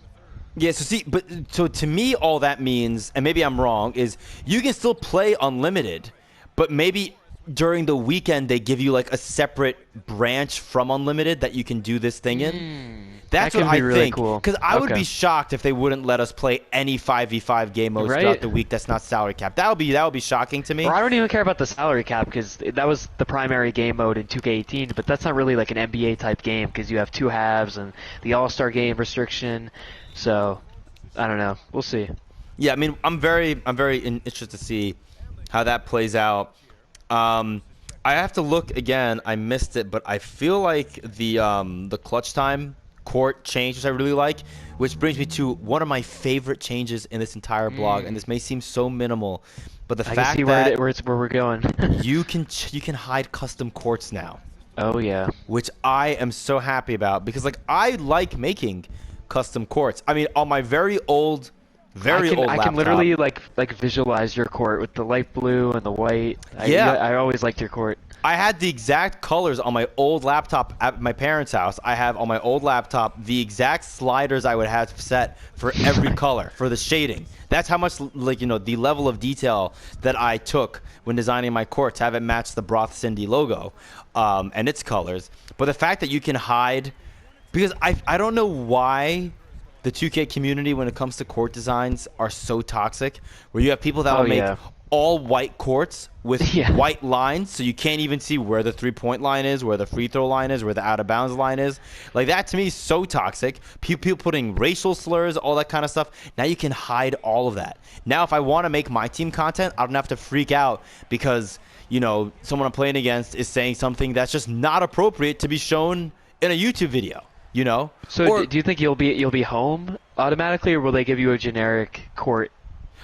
Yeah, so to me all that means, and maybe I'm wrong, is you can still play Unlimited, but maybe during the weekend they give you like a separate branch from Unlimited that you can do this thing in. That's That what could be I really think. cool. Because I would Okay. be shocked if they wouldn't let us play any 5v5 game modes throughout Right? the week that's not salary cap. That would be shocking to Or me. I don't even care about the salary cap because that was the primary game mode in 2K18, but that's not really like an NBA type game because you have two halves and the All-Star game restriction. So, I don't know. We'll see. Yeah, I mean, I'm very interested to see how that plays out. I have to look again. I missed it, but I feel like the clutch time court change, which I really like, which brings me to one of my favorite changes in this entire blog, and this may seem so minimal, but the I can see fact where that where we're going. you can hide custom courts now, Oh yeah. which I am so happy about because like I like making custom courts. I mean, on my very old I can laptop. literally like visualize your court with the light blue and the white. Yeah. I always liked your court. I had the exact colors on my old laptop at my parents' house. I have on my old laptop the exact sliders I would have set for every color for the shading. That's how much like the level of detail that I took when designing my court to have it match the Broth Cindy logo and its colors. But the fact that you can hide, because I don't know why the 2K community when it comes to court designs are so toxic, where you have people that Oh, will make yeah. all white courts with Yeah. white lines, so you can't even see where the 3-point line is, where the free throw line is, where the out of bounds line is. Like that to me is so toxic. People putting racial slurs, all that kind of stuff. Now you can hide all of that. Now if I want to make my team content, I don't have to freak out because someone I'm playing against is saying something that's just not appropriate to be shown in a YouTube video. So Or, do you think you'll be home automatically, or will they give you a generic court?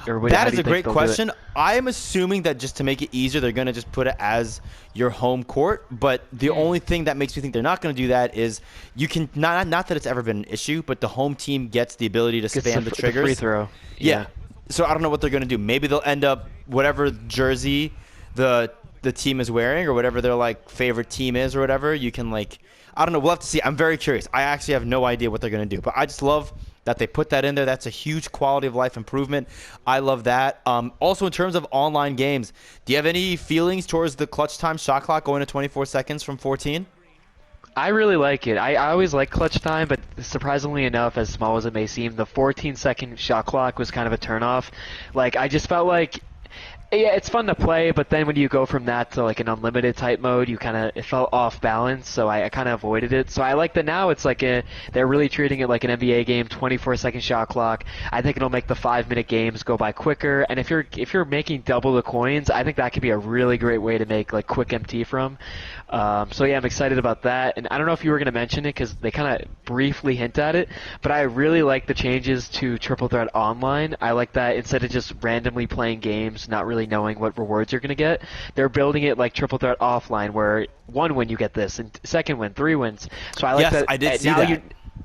Or how that do is you a think great they'll do it? question. I am assuming that just to make it easier, they're going to just put it as your home court. But the only thing that makes me think they're not going to do that is you can not that it's ever been an issue, but the home team gets the ability to Gets spam the triggers. free throw. Yeah. So I don't know what they're going to do. Maybe they'll end up whatever jersey the team is wearing or whatever their like favorite team is or whatever. You can like I don't know. We'll have to see. I'm very curious. I actually have no idea what they're going to do, but I just love that they put that in there. That's a huge quality of life improvement. I love that. Also, in terms of online games, do you have any feelings towards the clutch time shot clock going to 24 seconds from 14? I really like it. I always like clutch time, but surprisingly enough, as small as it may seem, the 14-second shot clock was kind of a turnoff. Like, I just felt like, yeah, it's fun to play, but then when you go from that to like an unlimited type mode, it felt off balance, so I kind of avoided it. So I like that now it's like they're really treating it like an NBA game, 24-second shot clock. I think it'll make the 5-minute games go by quicker, and if you're making double the coins, I think that could be a really great way to make like quick MT from. So yeah, I'm excited about that, and I don't know if you were going to mention it because they kind of briefly hint at it, but I really like the changes to Triple Threat Online. I like that instead of just randomly playing games, not really knowing what rewards you're going to get, they're building it like Triple Threat Offline, where one win you get this, and second win 3 wins. So I like Yes, that. I did see now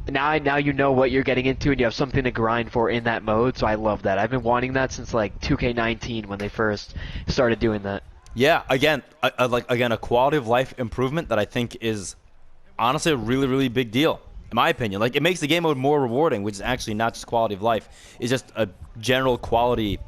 that. Now you know what you're getting into, and you have something to grind for in that mode. So I love that. I've been wanting that since like 2K19 when they first started doing that. Yeah, again, a quality of life improvement that I think is honestly a really, really big deal, in my opinion. Like, it makes the game mode more rewarding, which is actually not just quality of life. It's just a general quality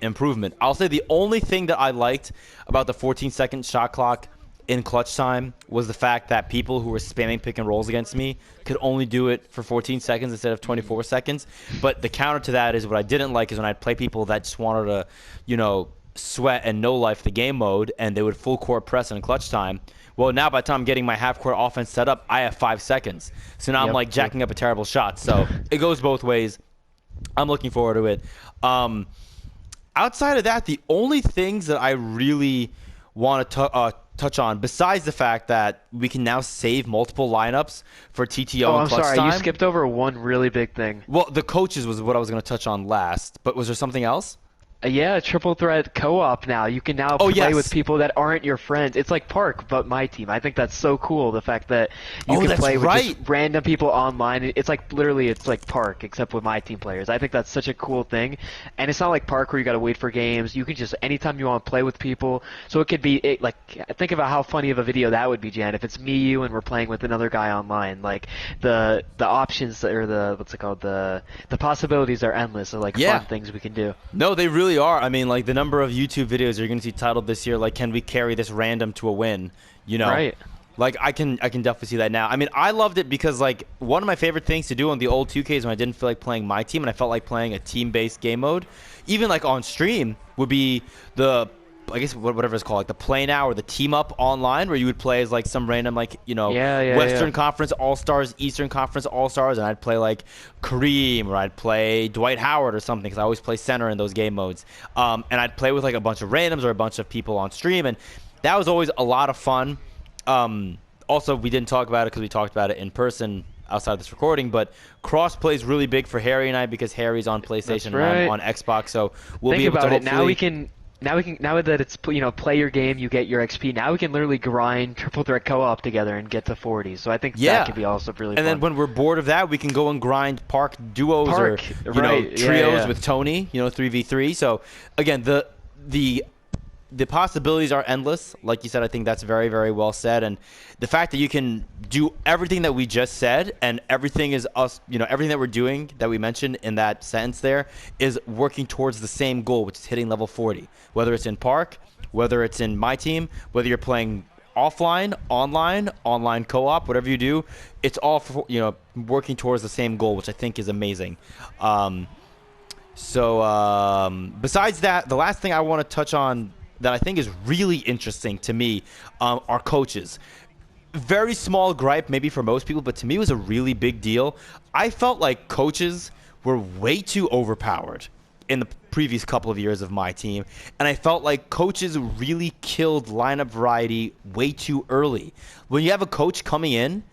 improvement. I'll say the only thing that I liked about the 14-second shot clock in clutch time was the fact that people who were spamming pick and rolls against me could only do it for 14 seconds instead of 24 seconds. But the counter to that is what I didn't like is when I'd play people that just wanted to, sweat and no life the game mode, and they would full court press in clutch time. Well, now by the time I'm getting my half court offense set up, I have 5 seconds. So now I'm like jacking up a terrible shot. So it goes both ways. I'm looking forward to it. Outside of that, the only things that I really want to touch on, besides the fact that we can now save multiple lineups for TTO Oh, and I'm clutch sorry, time. you skipped over one really big thing. Well, the coaches was what I was going to touch on last, but was there something else? Yeah, triple threat co-op now. You can now play yes. with people that aren't your friends. It's like Park, but my team. I think that's so cool. The fact that you can that's play with right. just random people online. It's like literally, it's like Park, except with my team players. I think that's such a cool thing. And it's not like Park where you got to wait for games. You can just anytime you want to play with people. So it could be like think about how funny of a video that would be, Jan. If it's me, you, and we're playing with another guy online. Like the options or the what's it called? The possibilities are endless. Or like fun things we can do. No, they really really are. I mean, like the number of YouTube videos you're going to see titled this year, like, "Can we carry this random to a win?" You know, Right. like I can definitely see that now. I mean, I loved it because like one of my favorite things to do on the old 2Ks when I didn't feel like playing my team and I felt like playing a team-based game mode, even like on stream, would be the I guess whatever it's called, like the play now or the team up online, where you would play as like some random like Yeah, yeah, Western yeah. Conference All Stars, Eastern Conference All Stars, and I'd play like Kareem or I'd play Dwight Howard or something because I always play center in those game modes. And I'd play with like a bunch of randoms or a bunch of people on stream, and that was always a lot of fun. Also, we didn't talk about it because we talked about it in person outside this recording, but crossplay is really big for Harry and I because Harry's on PlayStation and I'm on Xbox, so we'll Think be able to about it. hopefully. Now that it's play your game, you get your XP. Now we can literally grind triple threat co-op together and get to 40. So I think that Yeah. could be also really And fun. then when we're bored of that, we can go and grind park duos Park, or right. Yeah, trios yeah. with Tony, 3v3. So again, the possibilities are endless. Like you said, I think that's very, very well said. And the fact that you can do everything that we just said and everything is us, everything that we're doing that we mentioned in that sentence there is working towards the same goal, which is hitting level 40. Whether it's in Park, whether it's in my team, whether you're playing offline, online co-op, whatever you do, it's all for, working towards the same goal, which I think is amazing. Besides that, the last thing I want to touch on that I think is really interesting to me are coaches. Very small gripe maybe for most people, but to me it was a really big deal. I felt like coaches were way too overpowered in the previous couple of years of my team, and I felt like coaches really killed lineup variety way too early. When you have a coach coming in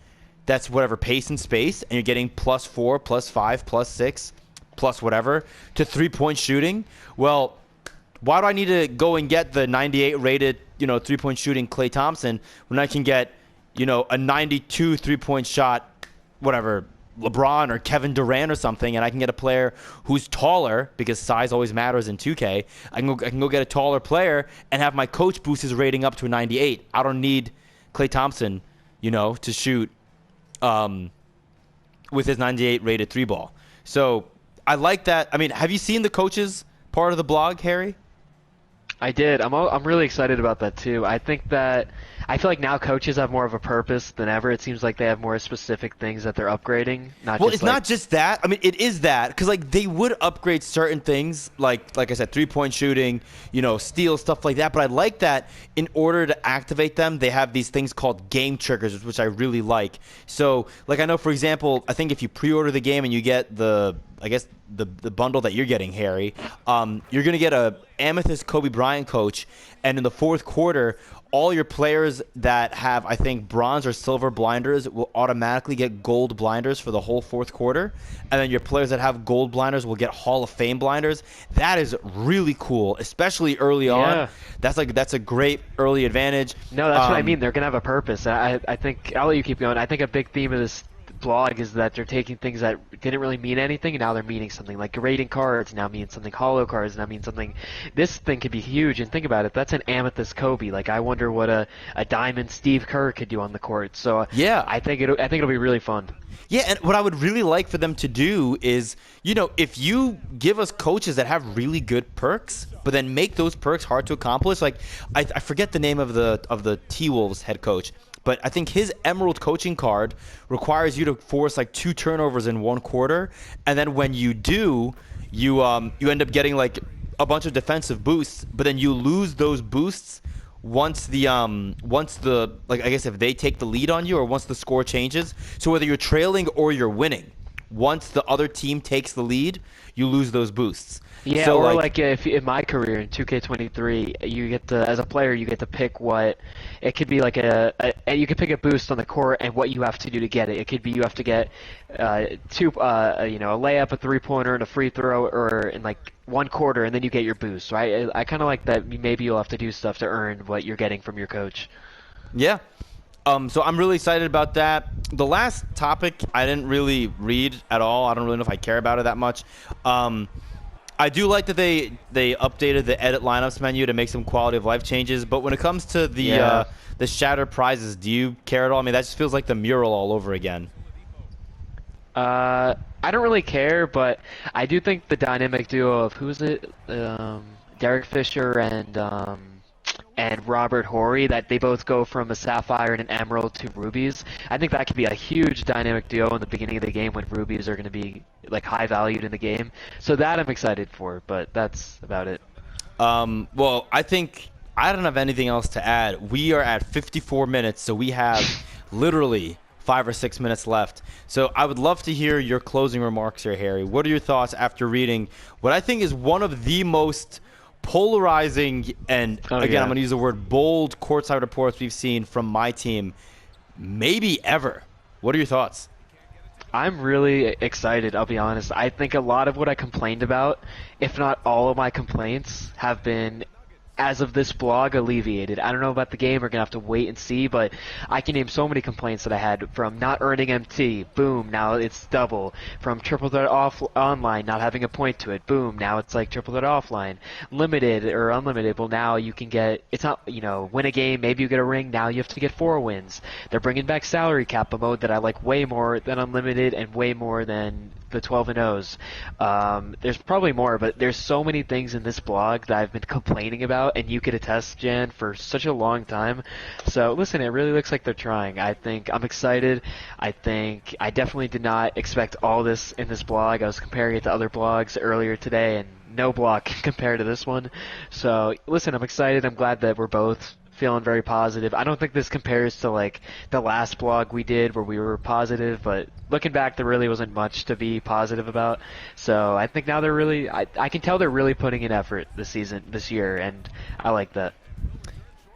that's whatever pace and space, and you're getting +4, +5, +6, plus whatever to 3-point shooting, well, why do I need to go and get the 98 rated, 3-point shooting Klay Thompson when I can get, a 92 3-point shot, whatever, LeBron or Kevin Durant or something, and I can get a player who's taller because size always matters in 2K. I can go get a taller player and have my coach boost his rating up to a 98. I don't need Klay Thompson, to shoot with his 98 rated 3-ball. So I like that. I mean, have you seen the coaches part of the blog, Harry? I did. I'm really excited about that too. I feel like now coaches have more of a purpose than ever. It seems like they have more specific things that they're upgrading. It's not just that. I mean, it is that because like they would upgrade certain things, like I said, 3-point shooting, steal, stuff like that. But I like that in order to activate them, they have these things called game triggers, which I really like. So, like I know, for example, I think if you pre-order the game and you get the bundle that you're getting, Harry, you're gonna get a Amethyst Kobe Bryant coach, and in the fourth quarter, all your players that have, I think, bronze or silver blinders will automatically get gold blinders for the whole fourth quarter, and then your players that have gold blinders will get Hall of Fame blinders. That is really cool, especially early on. That's a great early advantage. No, that's what I mean. They're gonna have a purpose. I think I'll let you keep going. I think a big theme of this blog is that they're taking things that didn't really mean anything and now they're meaning something. Like grading cards now mean something, holo cards now mean something. This thing could be huge, and think about it, that's an Amethyst Kobe. Like I wonder what a diamond Steve Kerr could do on the court. So yeah, I think it'll be really fun. Yeah, and what I would really like for them to do is, if you give us coaches that have really good perks, but then make those perks hard to accomplish. Like I forget the name of the T-Wolves head coach, but I think his Emerald coaching card requires you to force like 2 turnovers in 1 quarter, and then when you do, you end up getting like a bunch of defensive boosts, but then you lose those boosts once the like I guess if they take the lead on you or once the score changes. So whether you're trailing or you're winning, once the other team takes the lead, you lose those boosts. Yeah, so or like if in my career in 2K23, you get to, as a player, you get to pick what it could be like you could pick a boost on the court and what you have to do to get it. It could be you have to get a layup, a 3-pointer, and a free throw, or in like 1 quarter, and then you get your boost. Right? I kind of like that. Maybe you'll have to do stuff to earn what you're getting from your coach. Yeah. So I'm really excited about that. The last topic I didn't really read at all. I don't really know if I care about it that much. I do like that they updated the edit lineups menu to make some quality of life changes. But when it comes to the Shatter prizes, do you care at all? I mean, that just feels like the mural all over again. I I don't really care, but I do think the dynamic duo of who's it, Derek Fisher and Robert Horry, that they both go from a sapphire and an emerald to rubies. I think that could be a huge dynamic duo in the beginning of the game when rubies are going to be like high valued in the game. So that I'm excited for, but that's about it. Well, I think I don't have anything else to add. We are at 54 minutes, so we have literally 5 or 6 minutes left. So I would love to hear your closing remarks here, Harry. What are your thoughts after reading what I think is one of the most polarizing and, again, I'm going to use the word bold courtside reports we've seen from my team maybe ever? What are your thoughts? I'm really excited, I'll be honest. I think a lot of what I complained about, if not all of my complaints, have been, as of this blog, alleviated. I don't know about the game, we're going to have to wait and see, but I can name so many complaints that I had from not earning MT, boom, now it's double. From triple threat online, not having a point to it, boom, now it's like triple threat offline. Limited or unlimited, well now you can get, it's not, win a game, maybe you get a ring, now you have to get 4 wins. They're bringing back salary cap, a mode that I like way more than unlimited and way more than the 12 and O's. There's probably more, but there's so many things in this blog that I've been complaining about, and you could attest, Jan, for such a long time. So listen, it really looks like they're trying. I think I'm excited. I think I definitely did not expect all this in this blog. I was comparing it to other blogs earlier today, and no blog can compare to this one. So listen, I'm excited. I'm glad that we're both feeling very positive. I don't think this compares to like the last blog we did where we were positive, but looking back, there really wasn't much to be positive about. So I think now they're really, I can tell they're really putting in effort this year, and I like that.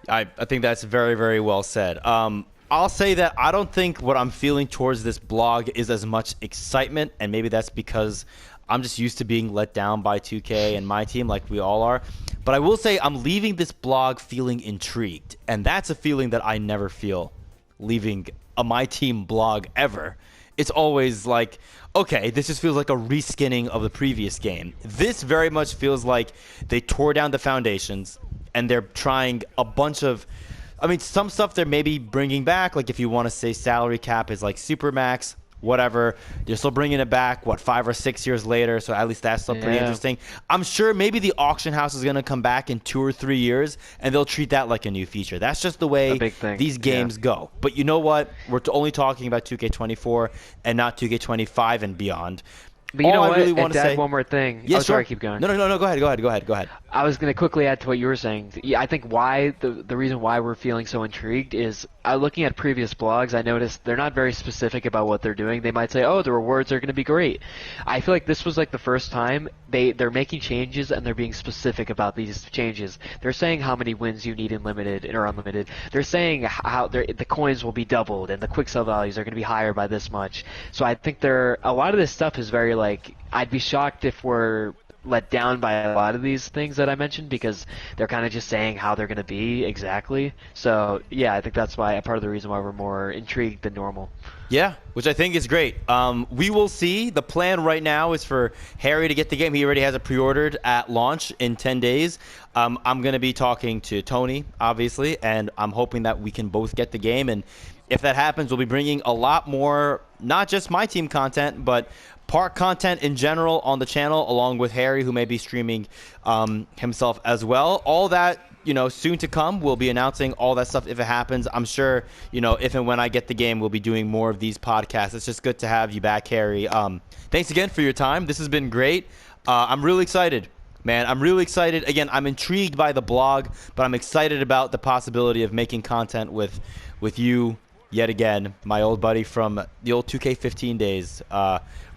I think that's very, very well said. I'll say that I don't think what I'm feeling towards this blog is as much excitement, and maybe that's because I'm just used to being let down by 2K and my team like we all are. But I will say I'm leaving this blog feeling intrigued, and that's a feeling that I never feel leaving a my team blog ever. It's always like, okay, this just feels like a reskinning of the previous game. This very much feels like they tore down the foundations, and they're trying a bunch of, I mean, some stuff they're maybe bringing back, like if you want to say salary cap is like Supermax, whatever. They're still bringing it back, 5 or 6 years later, so at least that's still pretty interesting. I'm sure maybe the auction house is going to come back in 2 or 3 years, and they'll treat that like a new feature. That's just the way these games go. But you know what? We're only talking about 2K24 and not 2K25 and beyond. But you know what? I really want to say, one more thing. Yeah, sorry, keep going. No, go ahead. I was going to quickly add to what you were saying. Yeah, I think the reason why we're feeling so intrigued is looking at previous blogs, I noticed they're not very specific about what they're doing. They might say, oh, the rewards are going to be great. I feel like this was like the first time they're making changes and they're being specific about these changes. They're saying how many wins you need in limited or unlimited. They're saying how the coins will be doubled and the quick sell values are going to be higher by this much. So I think a lot of this stuff is very like, I'd be shocked if we're let down by a lot of these things that I mentioned because they're kind of just saying how they're going to be exactly. So yeah, I think that's why part of the reason why we're more intrigued than normal. Yeah, which I think is great. We will see. The plan right now is for Harry to get the game. He already has it pre-ordered at launch in 10 days. I'm going to be talking to Tony, obviously, and I'm hoping that we can both get the game. And if that happens, we'll be bringing a lot more, not just my team content, but park content in general on the channel, along with Harry, who may be streaming himself as well. All that, soon to come. We'll be announcing all that stuff if it happens. I'm sure, if and when I get the game, we'll be doing more of these podcasts. It's just good to have you back, Harry. Thanks again for your time. This has been great. I'm really excited, man. I'm really excited. Again, I'm intrigued by the blog, but I'm excited about the possibility of making content with you yet again, my old buddy from the old 2K15 days,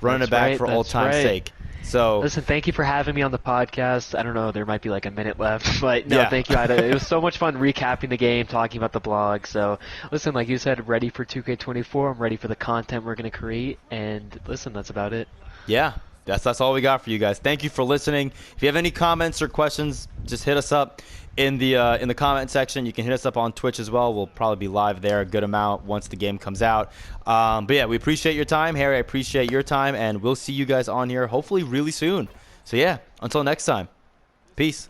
running it back for old time's sake. So listen, thank you for having me on the podcast. I don't know, there might be like a minute left, but no, thank you. It was so much fun recapping the game, talking about the blog. So listen, like you said, ready for 2K24. I'm ready for the content we're going to create, and listen, that's about it. Yeah, that's all we got for you guys. Thank you for listening. If you have any comments or questions, just hit us up in the comment section. You can hit us up on Twitch as well. We'll probably be live there a good amount once the game comes out. But yeah, we appreciate your time, Harry. I appreciate your time, and we'll see you guys on here hopefully really soon. So yeah, until next time, peace.